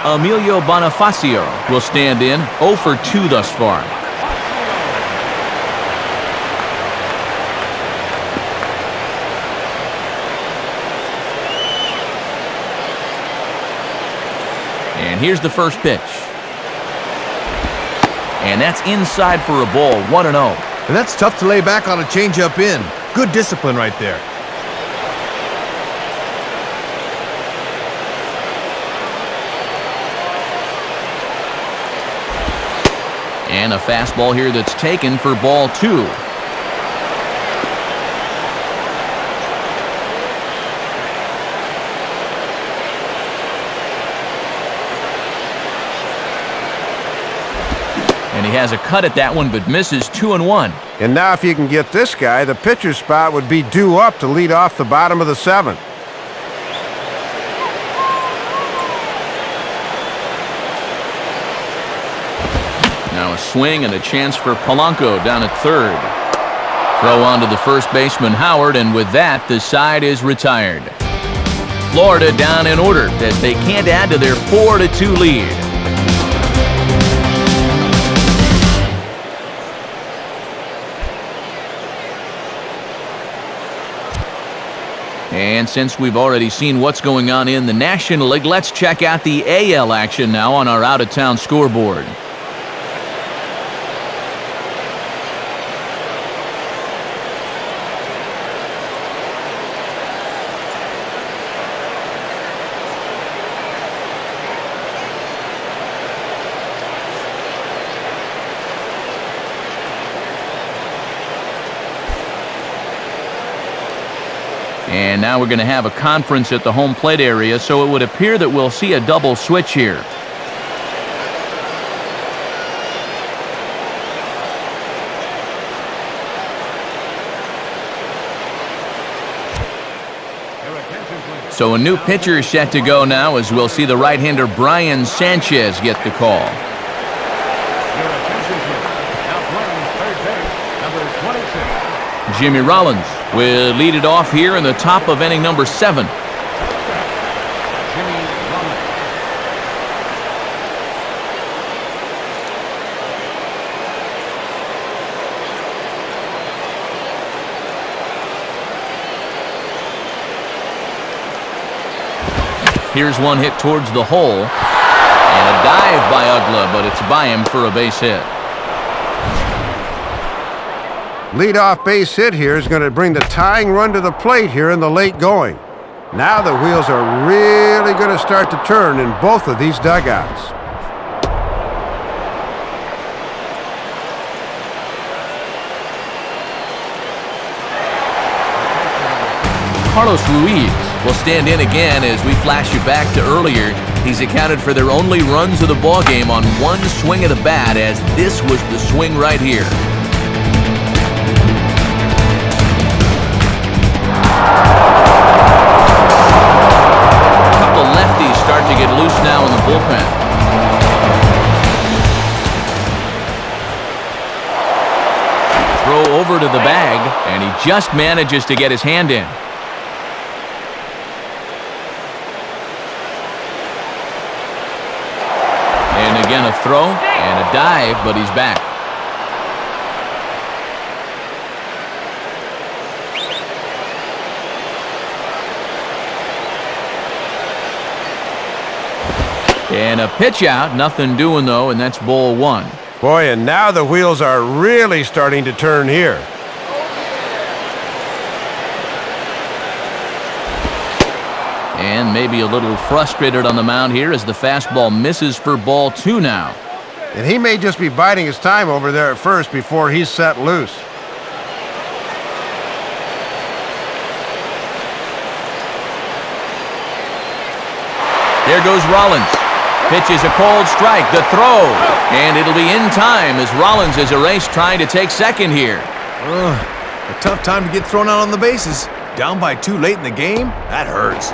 Emilio Bonifacio will stand in, 0 for 2 thus far. And here's the first pitch. And that's inside for a ball, 1-0.
And that's tough to lay back on a changeup in. Good discipline right there.
And a fastball here that's taken for ball 2. And he has a cut at that one, but misses 2-1.
And now if you can get this guy, the pitcher's spot would be due up to lead off the bottom of the 7th.
Now a swing and a chance for Polanco down at third. Throw on to the first baseman, Howard, and with that, the side is retired. Florida down in order as they can't add to their 4-2 lead. And since we've already seen what's going on in the National League, let's check out the AL action now on our out-of-town scoreboard. And now we're going to have a conference at the home plate area, so it would appear that we'll see a double switch here. So a new pitcher is set to go now, as we'll see the right-hander Brian Sanchez get the call. Jimmy Rollins will lead it off here in the top of inning number 7. Here's one hit towards the hole. And a dive by Uggla, but it's by him for a base hit.
Leadoff base hit here is going to bring the tying run to the plate here in the late going. Now the wheels are really going to start to turn in both of these dugouts.
Carlos Ruiz will stand in again as we flash you back to earlier. He's accounted for their only runs of the ballgame on one swing of the bat, as this was the swing right here. Start to get loose now in the bullpen. Throw over to the bag, and he just manages to get his hand in. And again a throw and a dive, but he's back. And a pitch out, nothing doing though, and that's ball 1.
Boy, and now the wheels are really starting to turn here.
And maybe a little frustrated on the mound here as the fastball misses for ball 2 now.
And he may just be biding his time over there at first before he's set loose.
There goes Rollins. Pitches a cold strike, the throw, and it'll be in time as Rollins is erased trying to take second here.
A tough time to get thrown out on the bases. Down by 2 late in the game? That hurts.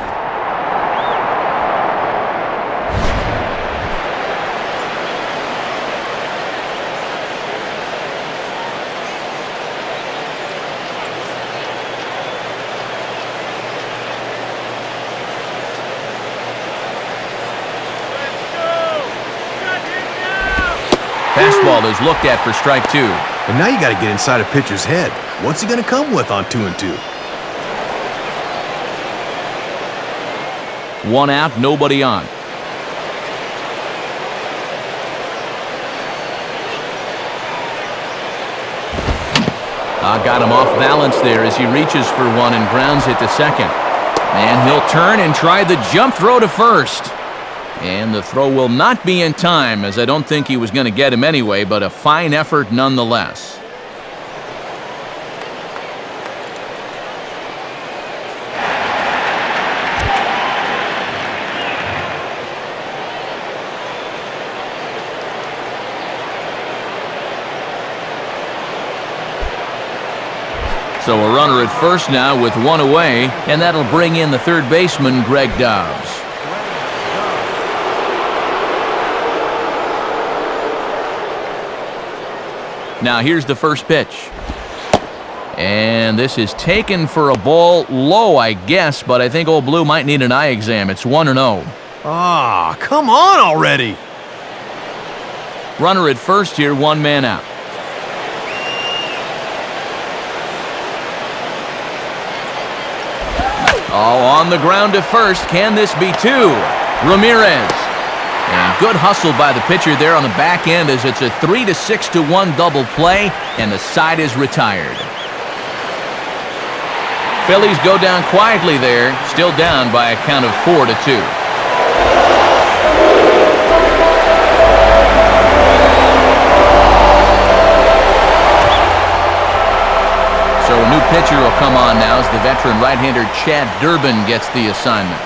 Fastball is looked at for strike 2.
And now you got to get inside a pitcher's head. What's he going to come with on 2-2?
1 out, nobody on.
Got him off balance there as he reaches for one and grounds it to second. And he'll turn and try the jump throw to first. And the throw will not be in time, as I don't think he was going to get him anyway, but a fine effort nonetheless. So a runner at first now with one away, and that'll bring in the third baseman, Greg Dobbs. Now here's the first pitch. And this is taken for a ball low, I guess, but I think Old Blue might need an eye exam. It's 1-0.
Ah, come on already.
Runner at first here, one man out. Oh, on the ground to first. Can this be two? Ramirez. And good hustle by the pitcher there on the back end as it's a 3-6-1 double play, and the side is retired. Phillies go down quietly there, still down by a count of 4-2. So a new pitcher will come on now as the veteran right-hander Chad Durbin gets the assignment.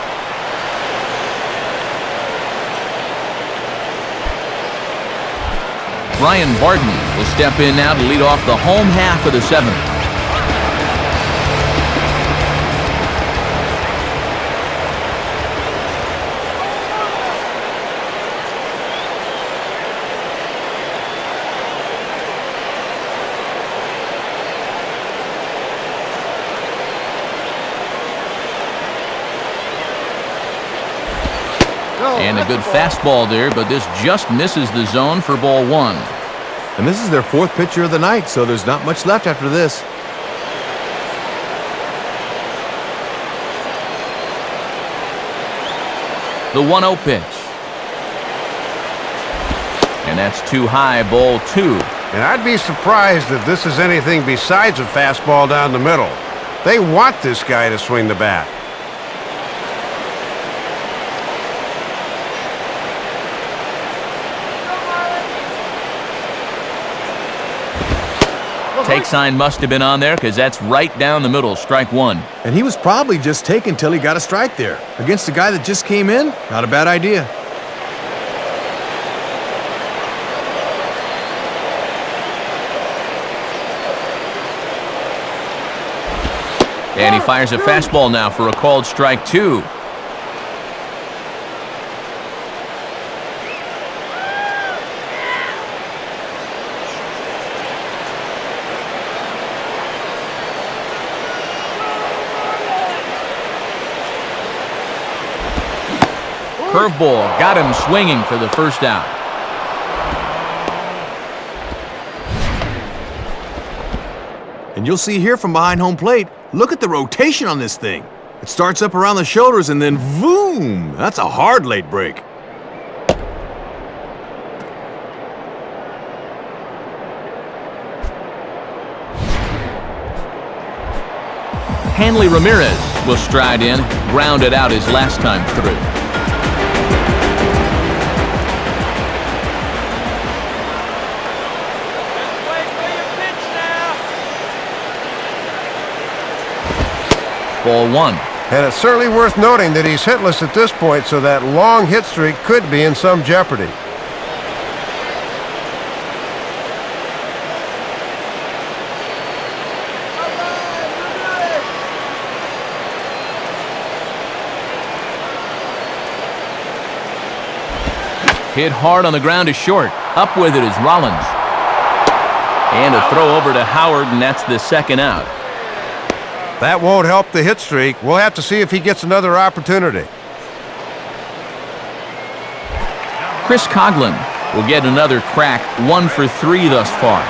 Brian Barton will step in now to lead off the home half of the seventh. And a good fastball there, but this just misses the zone for ball one.
And this is their fourth pitcher of the night, so there's not much left after this.
The 1-0 pitch. And that's too high, ball two.
And I'd be surprised if this is anything besides a fastball down the middle. They want this guy to swing the bat.
Take sign must have been on there because that's right down the middle, strike one.
And he was probably just taken till he got a strike there. Against the guy that just came in, not a bad idea.
And he fires a fastball now for a called strike two. Curveball got him swinging for the first out.
And you'll see here from behind home plate, look at the rotation on this thing. It starts up around the shoulders and then boom! That's a hard late break.
Hanley Ramirez will stride in, grounded out his last time through. Ball one.
And it's certainly worth noting that he's hitless at this point, so that long hit streak could be in some jeopardy.
Hit hard on the ground to short. Up with it is Rollins. And a throw over to Howard, and that's the second out.
That won't help the hit streak. We'll have to see if he gets another opportunity.
Chris Coughlin will get another crack, 1 for 3 thus far.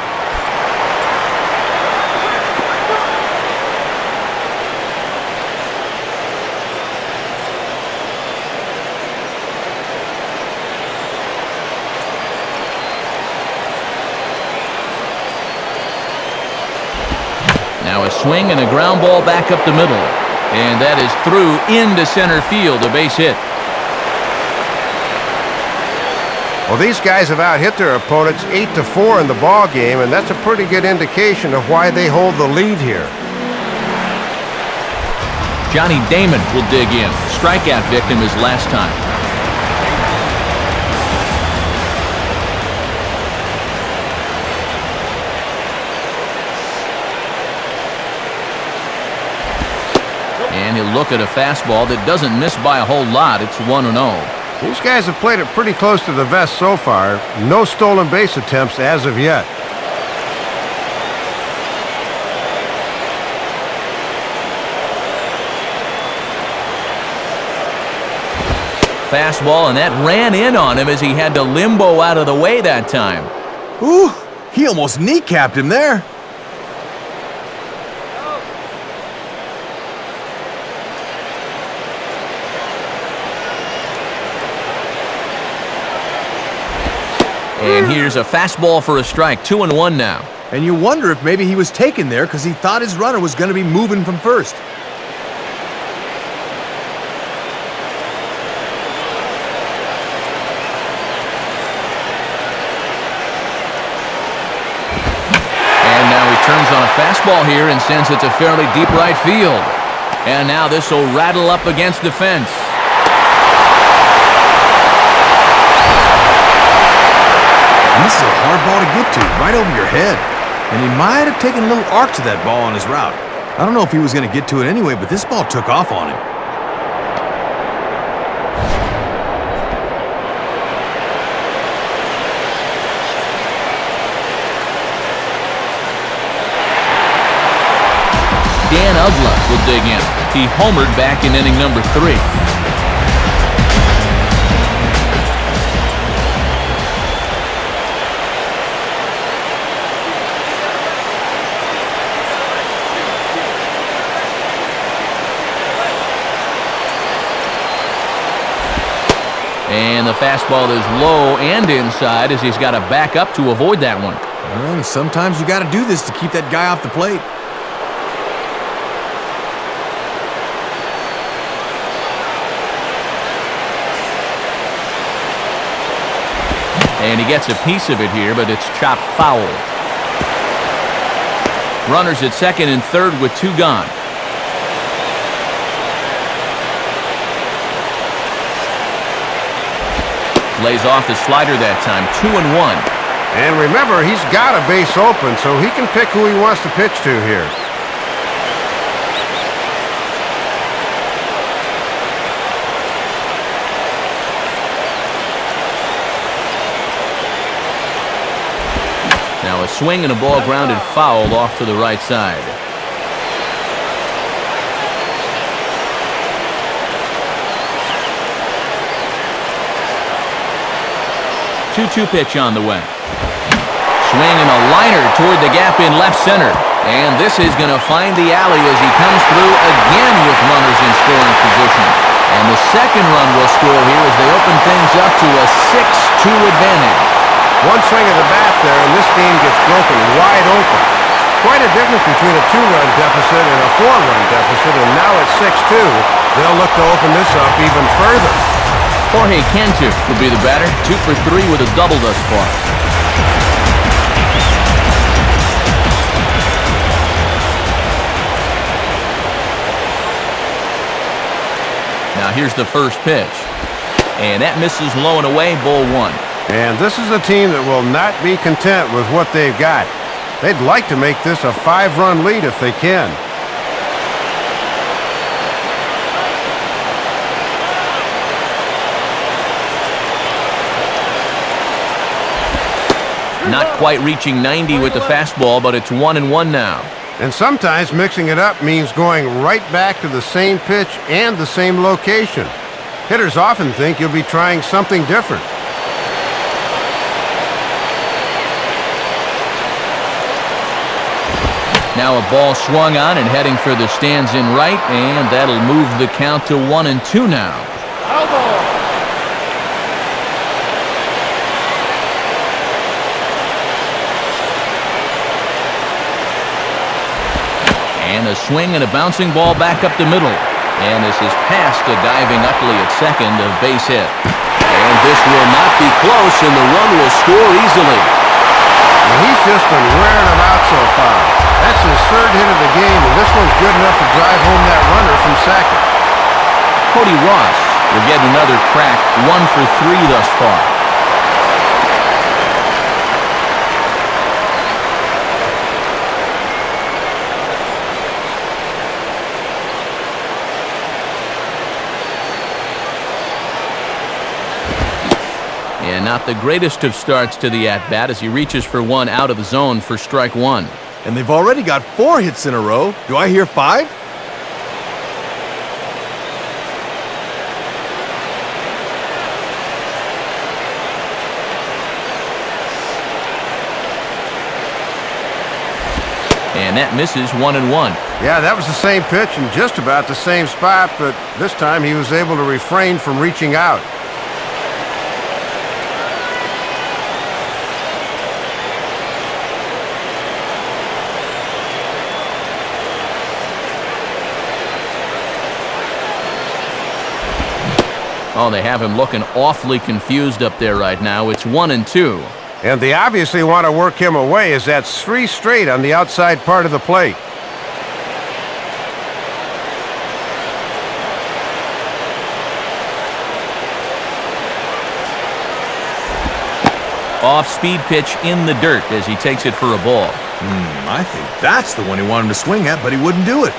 Now a swing and a ground ball back up the middle. And that is through into center field, a base hit.
Well, these guys have out-hit their opponents 8-4 in the ball game, and that's a pretty good indication of why they hold the lead here.
Johnny Damon will dig in. Strikeout victim his last time. And he'll look at a fastball that doesn't miss by a whole lot. It's 1-0.
These guys have played it pretty close to the vest so far. No stolen base attempts as of yet.
Fastball, and that ran in on him as he had to limbo out of the way that time.
Ooh, he almost kneecapped him there.
And here's a fastball for a strike. 2-1 now.
And you wonder if maybe he was taken there because he thought his runner was going to be moving from first.
And now he turns on a fastball here and sends it to fairly deep right field. And now this will rattle up against the fence.
And this is a hard ball to get to, right over your head. And he might have taken a little arc to that ball on his route. I don't know if he was going to get to it anyway, but this ball took off on him.
Dan Ugla will dig in. He homered back in inning number 3. And the fastball is low and inside as he's got to back up to avoid that one.
Well, sometimes you got to do this to keep that guy off the plate.
And he gets a piece of it here, but it's chopped foul. Runners at second and third with 2 gone. Lays off the slider that time. 2-1.
And remember, he's got a base open, so he can pick who he wants to pitch to here.
Now a swing and a ball grounded foul off to the right side. 2-2 pitch on the way. Swing and a liner toward the gap in left center. And this is going to find the alley as he comes through again with runners in scoring position. And the second run will score here as they open things up to a 6-2 advantage.
One swing of the bat there, and this game gets broken wide open. Quite a difference between a 2-run deficit and a 4-run deficit, and now it's 6-2. They'll look to open this up even further.
Jorge Cantu will be the batter, 2 for 3 with a double thus far. Now here's the first pitch. And that misses low and away, ball 1.
And this is a team that will not be content with what they've got. They'd like to make this a 5-run lead if they can.
Not quite reaching 90 with the fastball, but it's 1-1 now.
And sometimes mixing it up means going right back to the same pitch and the same location. Hitters often think you'll be trying something different.
Now a ball swung on and heading for the stands in right, and that'll move the count to 1-2 now. And a swing and a bouncing ball back up the middle. And this is past a diving Utley at second, a base hit. And this will not be close, and the run will score easily.
And he's just been wearing them out so far. That's his third hit of the game, and this one's good enough to drive home that runner from second.
Cody Ross will get another crack, 1 for 3 thus far. And not the greatest of starts to the at-bat as he reaches for one out of the zone for strike 1.
And they've already got 4 hits in a row. Do I hear 5?
And that misses 1-1.
Yeah, that was the same pitch in just about the same spot, but this time he was able to refrain from reaching out.
Oh, they have him looking awfully confused up there right now. It's 1-2.
And they obviously want to work him away, as that's 3 straight on the outside part of the plate.
Off-speed pitch in the dirt as he takes it for a ball.
I think that's the one he wanted to swing at, but he wouldn't do it.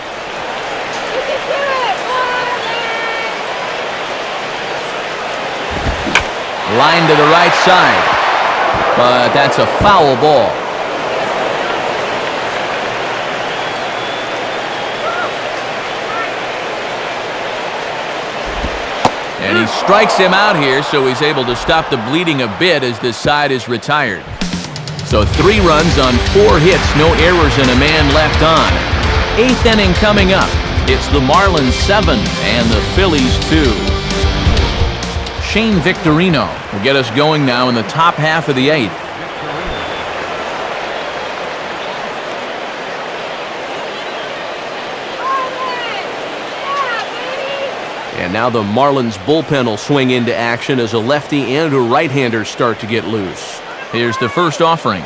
Line to the right side. But that's a foul ball. And he strikes him out here, so he's able to stop the bleeding a bit as this side is retired. So 3 runs on 4 hits, no errors, and a man left on. 8th inning coming up. It's the Marlins 7 and the Phillies 2. Shane Victorino will get us going now in the top half of the 8th. And now the Marlins bullpen will swing into action as a lefty and a right-hander start to get loose. Here's the first offering.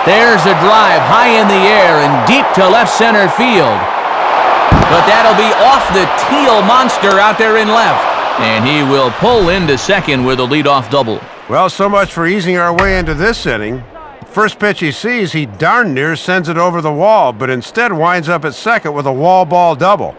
There's a drive high in the air and deep to left center field. But that'll be off the teal monster out there in left. And he will pull into second with a leadoff double.
Well, so much for easing our way into this inning. First pitch he sees, he darn near sends it over the wall, but instead winds up at second with a wall ball double.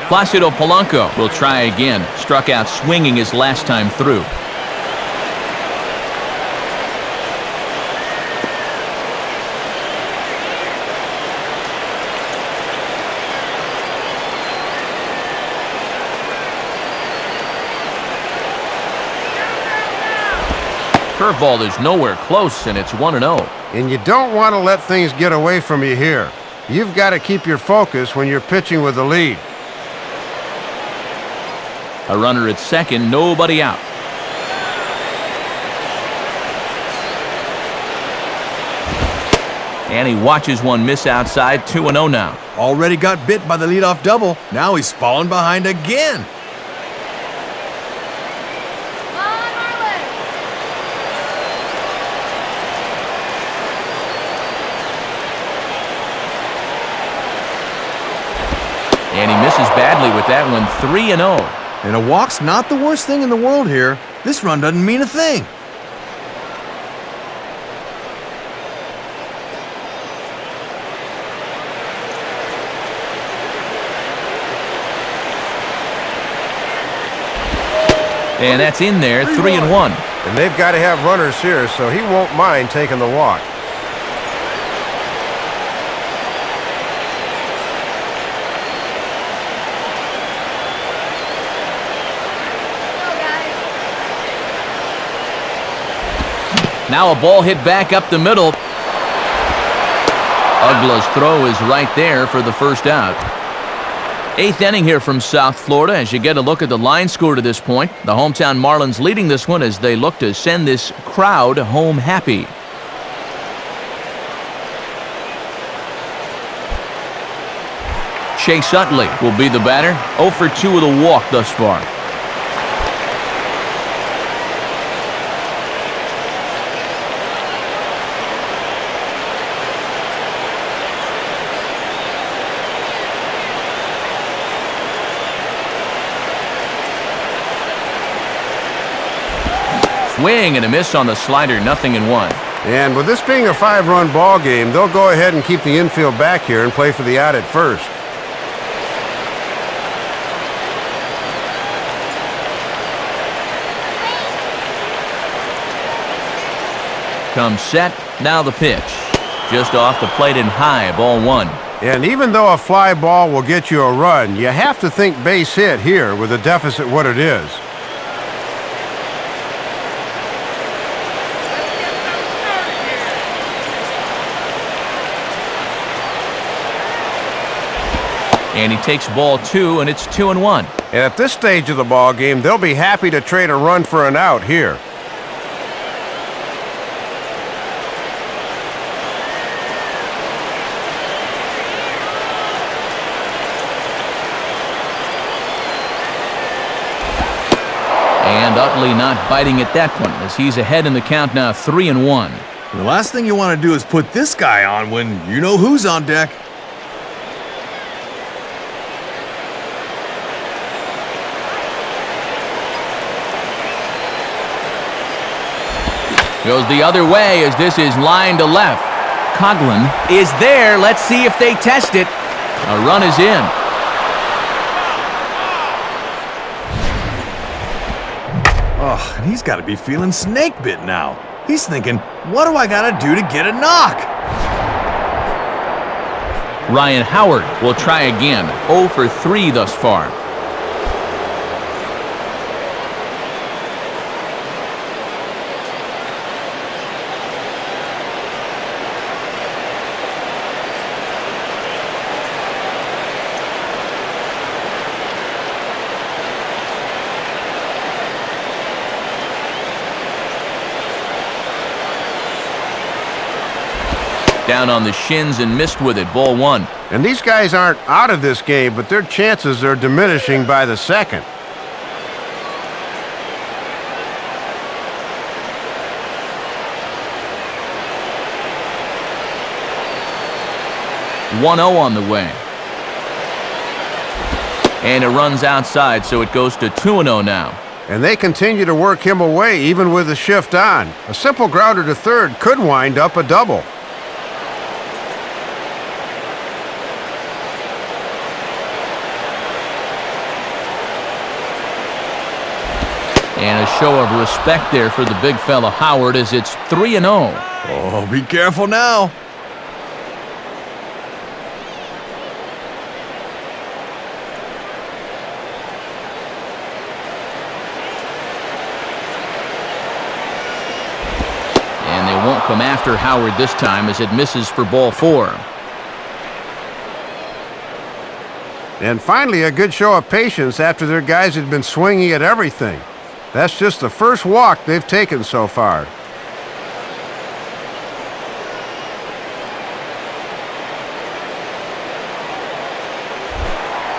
Placido Polanco will try again. Struck out swinging his last time through. Curveball is nowhere close, and it's 1-0.
And you don't want to let things get away from you here. You've got to keep your focus when you're pitching with the lead.
A runner at second, nobody out. And he watches one miss outside, 2-0 now.
Already got bit by the leadoff double. Now he's fallen behind again.
And he misses badly with that one, 3-0.
And a walk's not the worst thing in the world here. This run doesn't mean a thing.
And that's in there, 3-1.
And they've got to have runners here, so he won't mind taking the walk.
Now a ball hit back up the middle. Ugla's throw is right there for the first out. Eighth inning here from South Florida as you get a look at the line score to this point. The hometown Marlins leading this one as they look to send this crowd home happy. Chase Utley will be the batter. 0 for 2 with a walk thus far. Swing and a miss on the slider, 0-1.
And with this being a 5-run ball game, they'll go ahead and keep the infield back here and play for the out at first.
Comes set, now the pitch. Just off the plate and high, ball 1.
And even though a fly ball will get you a run, you have to think base hit here with a deficit what it is.
And he takes ball 2, and it's 2-1.
And at this stage of the ball game, they'll be happy to trade a run for an out here.
And Utley not biting at that one as he's ahead in the count now, 3-1.
The last thing you want to do is put this guy on when you know who's on deck.
Goes the other way as this is line to left. Coughlin is there. Let's see if they test it. A run is in.
Oh, and he's got to be feeling snake bit now. He's thinking, what do I got to do to get a knock?
Ryan Howard will try again. 0 for 3 thus far. Down on the shins and missed with it, ball 1.
And these guys aren't out of this game, but their chances are diminishing by the second.
.0 on the way. And it runs outside, so it goes to 2-0 now.
And they continue to work him away even with the shift on. A simple grounder to third could wind up a double.
And a show of respect there for the big fella Howard as it's 3-0.
Oh, be careful now.
And they won't come after Howard this time as it misses for ball 4.
And finally, a good show of patience after their guys had been swinging at everything. That's just the first walk they've taken so far.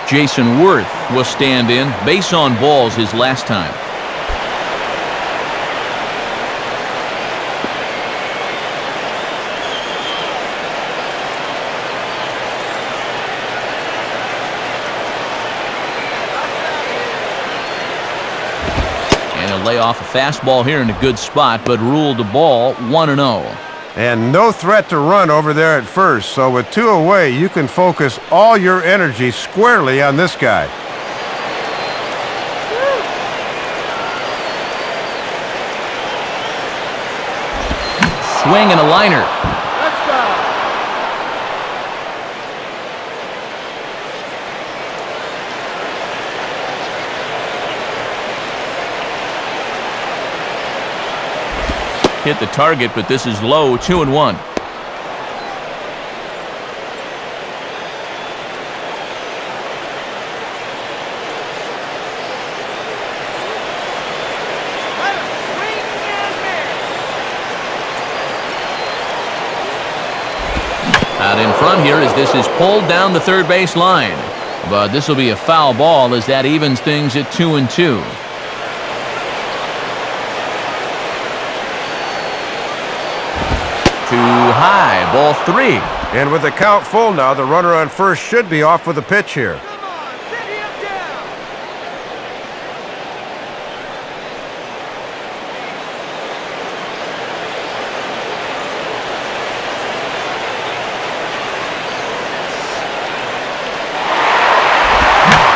Jason Worth will stand in. Base on balls his last time. Lay off a fastball here in a good spot, but ruled the ball 1-0.
And no threat to run over there at first, so with 2 away, you can focus all your energy squarely on this guy.
Swing and a liner.
Let's go.
Hit the target, but this is low, 2-1. front here as this is pulled down the third base line. But this will be a foul ball as that evens things at 2-2. Too high, ball 3.
And with the count full now, the runner on first should be off with a pitch here.
Come on, sit him down.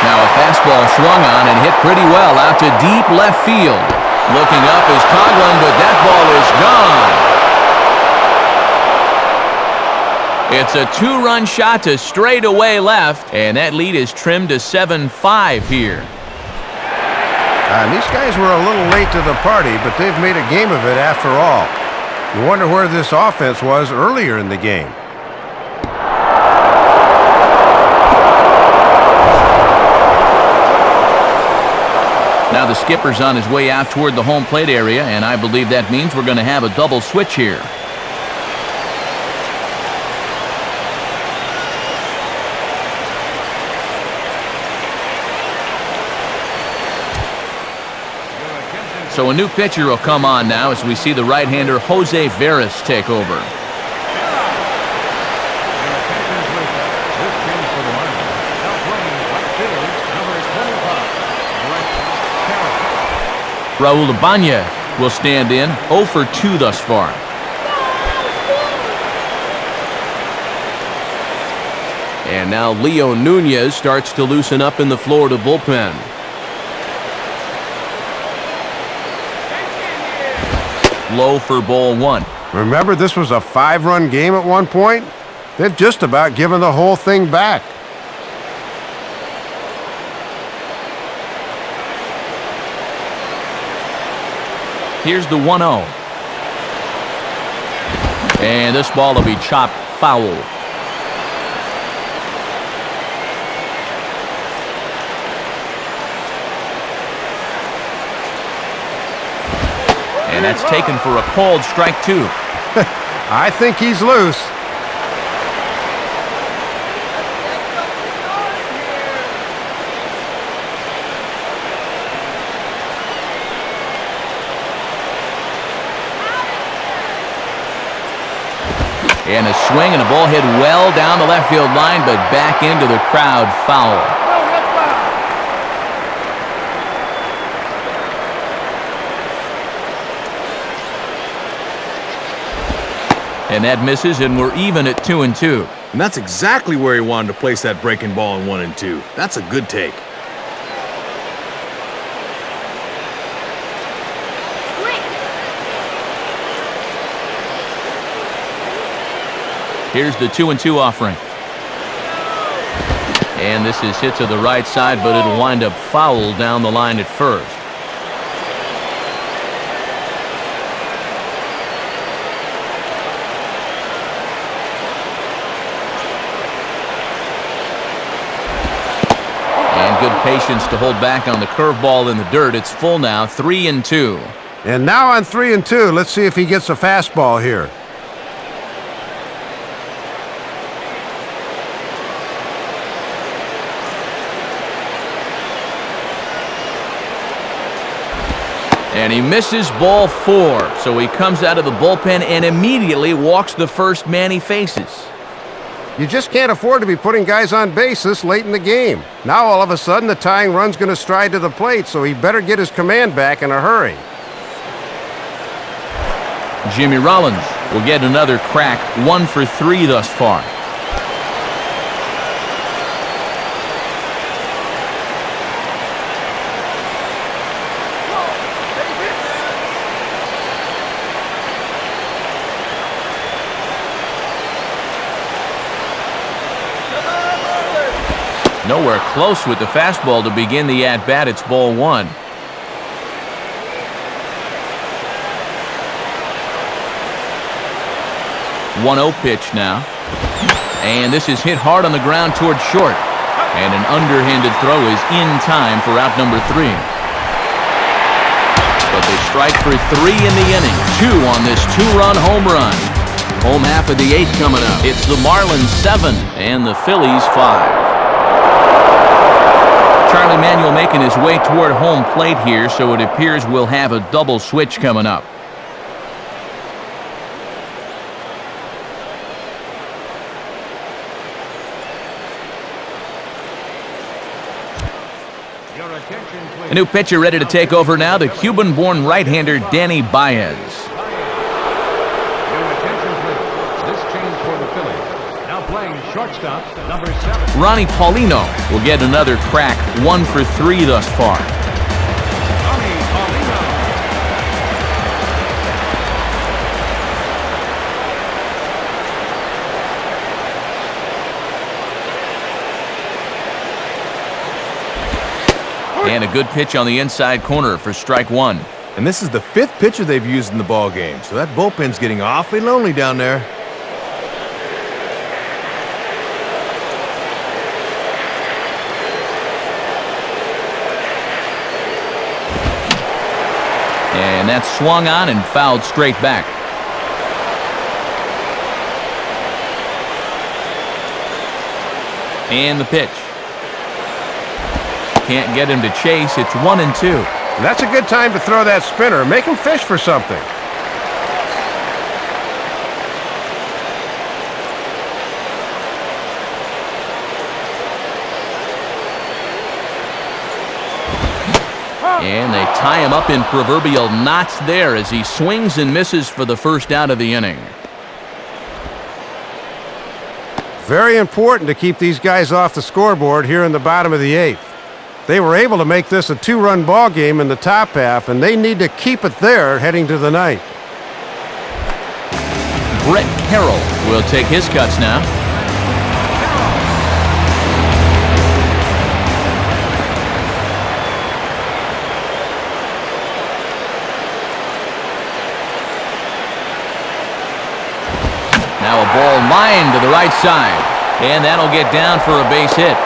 Now a fastball swung on and hit pretty well out to deep left field. Looking up is Coughlin, but that ball is gone. It's a 2-run shot to straightaway left, and that lead is trimmed to 7-5 here.
These guys were a little late to the party, but they've made a game of it after all. You wonder where this offense was earlier in the game.
Now the skipper's on his way out toward the home plate area, and I believe that means we're going to have a double switch here. So a new pitcher will come on now as we see the right-hander Jose Veras take over. Raul Ibanez will stand in, 0 for 2 thus far. And now Leo Nunez starts to loosen up in the Florida bullpen. Low for ball 1.
Remember, this was a 5-run game at one point? They've just about given the whole thing back.
Here's the 1-0. And this ball will be chopped foul. And that's taken for a called strike 2.
I think he's loose.
And a swing and a ball hit well down the left field line, but back into the crowd, foul. And that misses, and we're even at 2-2.
And that's exactly where he wanted to place that breaking ball in 1 and 2. That's a good take.
Here's the 2-2 offering. And this is hit to the right side, but it'll wind up foul down the line at first. And good patience to hold back on the curveball in the dirt. It's full now, 3-2.
And now on 3-2, let's see if he gets a fastball here.
And he misses ball 4, so he comes out of the bullpen and immediately walks the first man he faces.
You just can't afford to be putting guys on base this late in the game. Now all of a sudden the tying run's going to stride to the plate, so he better get his command back in a hurry.
Jimmy Rollins will get another crack, 1 for 3 thus far. Nowhere close with the fastball to begin the at-bat. It's ball 1. One-0 pitch now. And this is hit hard on the ground towards short. And an underhanded throw is in time for out number 3. But they strike for 3 in the inning. 2 on this 2-run home run. Home half of the 8th coming up. It's the Marlins 7 and the Phillies 5. Charlie Manuel making his way toward home plate here, so it appears we'll have a double switch coming up. A new pitcher ready to take over now, the Cuban-born right-hander Danny Baez.
Your attention, please. This change for the Phillies. Now playing shortstop, number 7.
Ronnie Paulino will get another crack, 1 for 3 thus far.
Ronnie Paulino.
And a good pitch on the inside corner for strike 1.
And this is the 5th pitcher they've used in the ball game, so that bullpen's getting awfully lonely down there.
And that's swung on and fouled straight back. And the pitch. Can't get him to chase. It's 1-2.
That's a good time to throw that spinner. Make him fish for something.
And they tie him up in proverbial knots there as he swings and misses for the first out of the inning.
Very important to keep these guys off the scoreboard here in the bottom of the 8th. They were able to make this a 2-run ball game in the top half, and they need to keep it there heading to the 9th.
Brett Carroll will take his cuts now. Now a ball lined to the right side, and that'll get down for a base hit.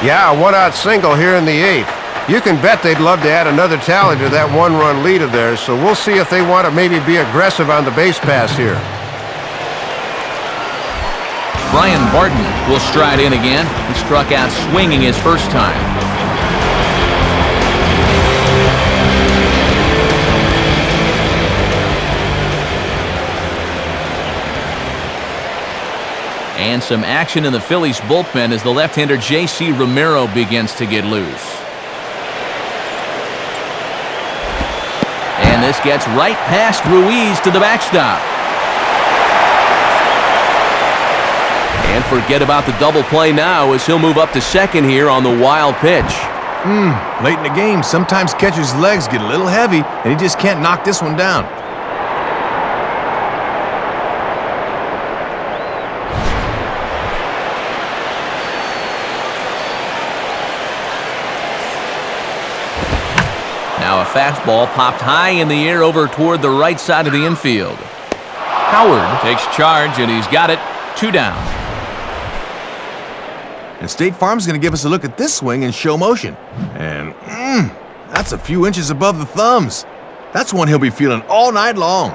Yeah, a one-out single here in the 8th. You can bet they'd love to add another tally to that 1-run lead of theirs, so we'll see if they want to maybe be aggressive on the base pass here.
Brian Barton will stride in again. He struck out swinging his first time. And some action in the Phillies bullpen as the left-hander J.C. Romero begins to get loose. And this gets right past Ruiz to the backstop. And forget about the double play now as he'll move up to second here on the wild pitch.
Late in the game, sometimes catcher's legs get a little heavy, and he just can't knock this one down.
Now a fastball popped high in the air over toward the right side of the infield. Howard takes charge, and he's got it. 2 down.
And State Farm's going to give us a look at this swing in show motion. And, that's a few inches above the thumbs. That's one he'll be feeling all night long.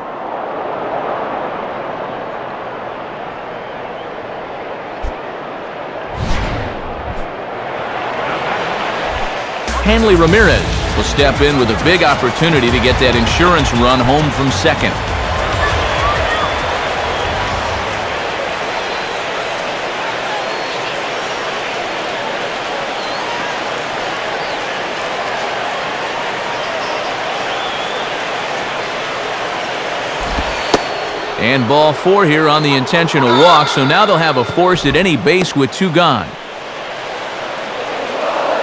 Hanley Ramirez will step in with a big opportunity to get that insurance run home from second. And ball 4 here on the intentional walk, so now they'll have a force at any base with 2 gone.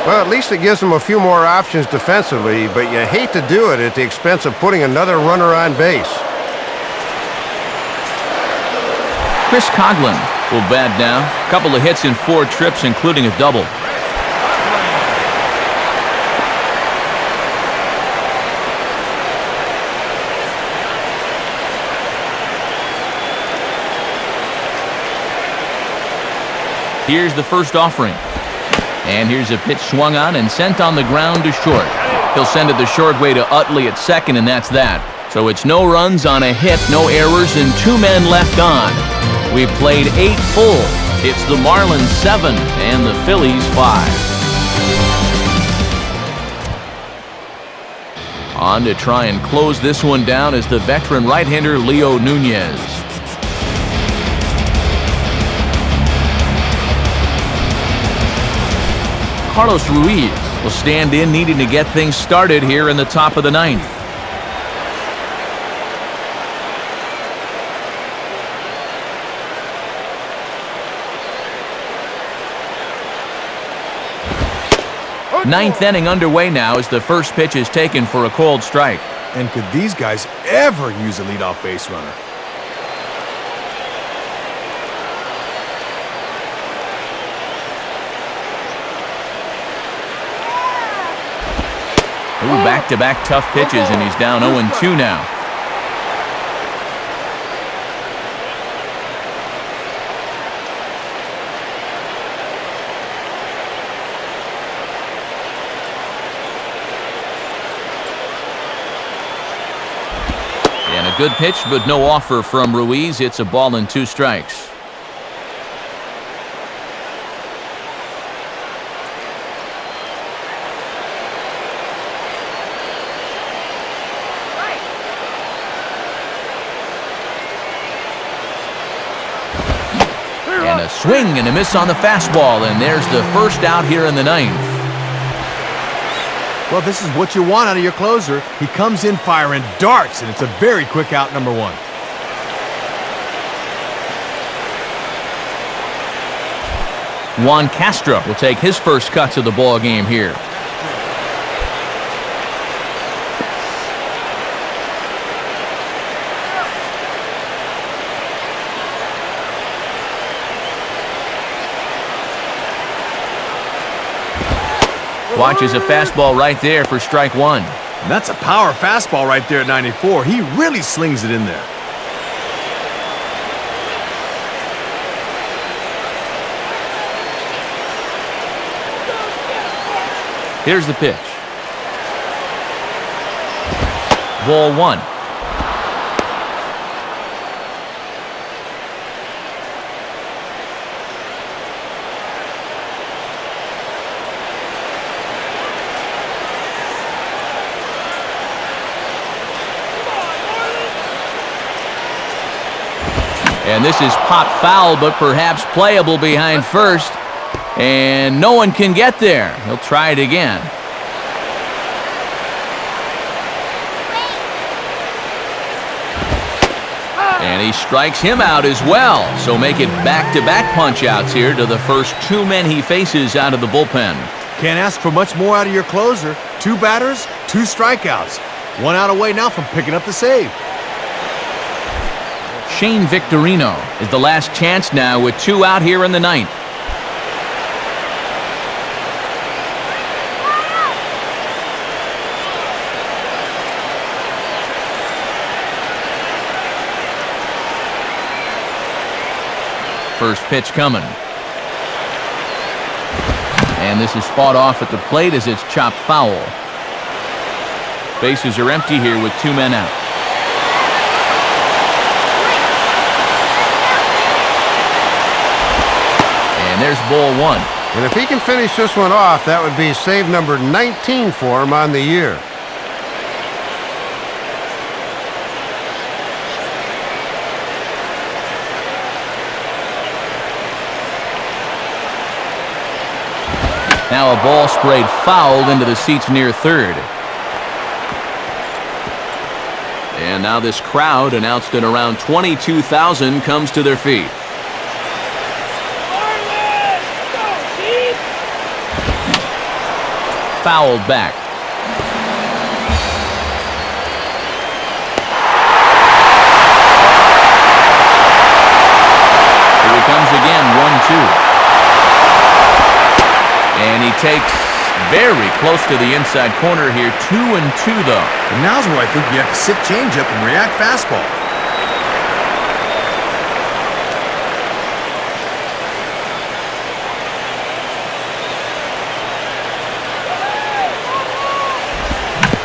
Well, at least it gives them a few more options defensively, but you hate to do it at the expense of putting another runner on base.
Chris Coughlin will bat down. A couple of hits in 4 trips, including a double. Here's the first offering. And here's a pitch swung on and sent on the ground to short. He'll send it the short way to Utley at second, and that's that. So it's no runs on a hit, no errors, and 2 men left on. We've played 8 full. It's the Marlins 7 and the Phillies 5. On to try and close this one down is the veteran right-hander Leo Nunez. Carlos Ruiz will stand in, needing to get things started here in the top of the 9th. Ninth inning underway now as the first pitch is taken for a cold strike.
And could these guys ever use a leadoff base runner?
Ooh, back-to-back tough pitches, and he's down 0-2 now. And a good pitch, but no offer from Ruiz. It's a ball and 2 strikes. And a swing and a miss on the fastball, and there's the first out here in the 9th.
Well, this is what you want out of your closer. He comes in firing darts, and it's a very quick out, number 1.
Juan Castro will take his first cuts of the ball game here. Watches a fastball right there for strike 1.
And that's a power fastball right there at 94. He really slings it in there.
Here's the pitch. Ball 1. And this is popped foul, but perhaps playable behind first. And no one can get there. He'll try it again. And he strikes him out as well. So make it back-to-back punch-outs here to the first 2 men he faces out of the bullpen.
Can't ask for much more out of your closer. 2 batters, 2 strikeouts. 1 out away now from picking up the save.
Shane Victorino is the last chance now with 2 out here in the 9th. First pitch coming. And this is fought off at the plate as it's chopped foul. Bases are empty here with 2 men out. And there's ball 1.
And if he can finish this one off, that would be save number 19 for him on the year.
Now a ball sprayed foul into the seats near third. And now this crowd, announced at around 22,000, comes to their feet. Fouled back. Here he comes again, 1-2. And he takes very close to the inside corner here, 2-2 though.
And now's where I think you have to sit changeup and react fastball.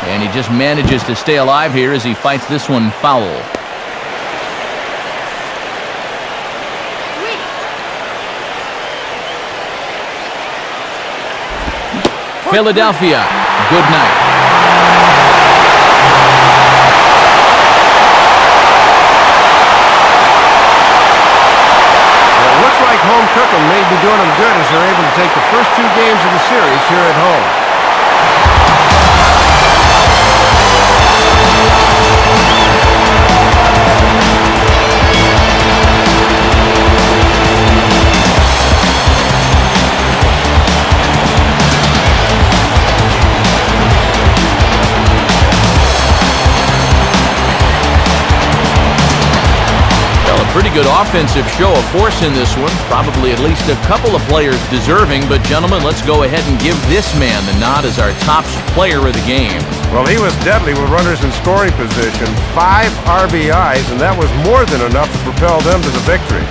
And he just manages to stay alive here as he fights this one foul. Philadelphia, good night.
Well, it looks like home cooking may be doing them good as they're able to take the first 2 games of the series here at home.
Pretty good offensive show of force in this one. Probably at least a couple of players deserving, but gentlemen, let's go ahead and give this man the nod as our top player of the game.
Well, he was deadly with runners in scoring position, 5 RBIs, and that was more than enough to propel them to the victory.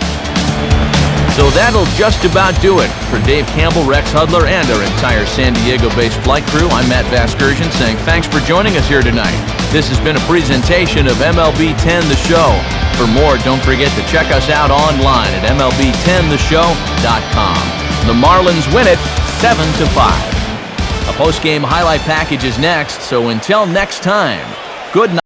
So that'll just about do it. For Dave Campbell, Rex Hudler, and our entire San Diego-based flight crew, I'm Matt Vasgersian saying thanks for joining us here tonight. This has been a presentation of MLB 10 The Show. For more, don't forget to check us out online at MLB10theshow.com. The Marlins win it 7-5. A post-game highlight package is next, so until next time, good night.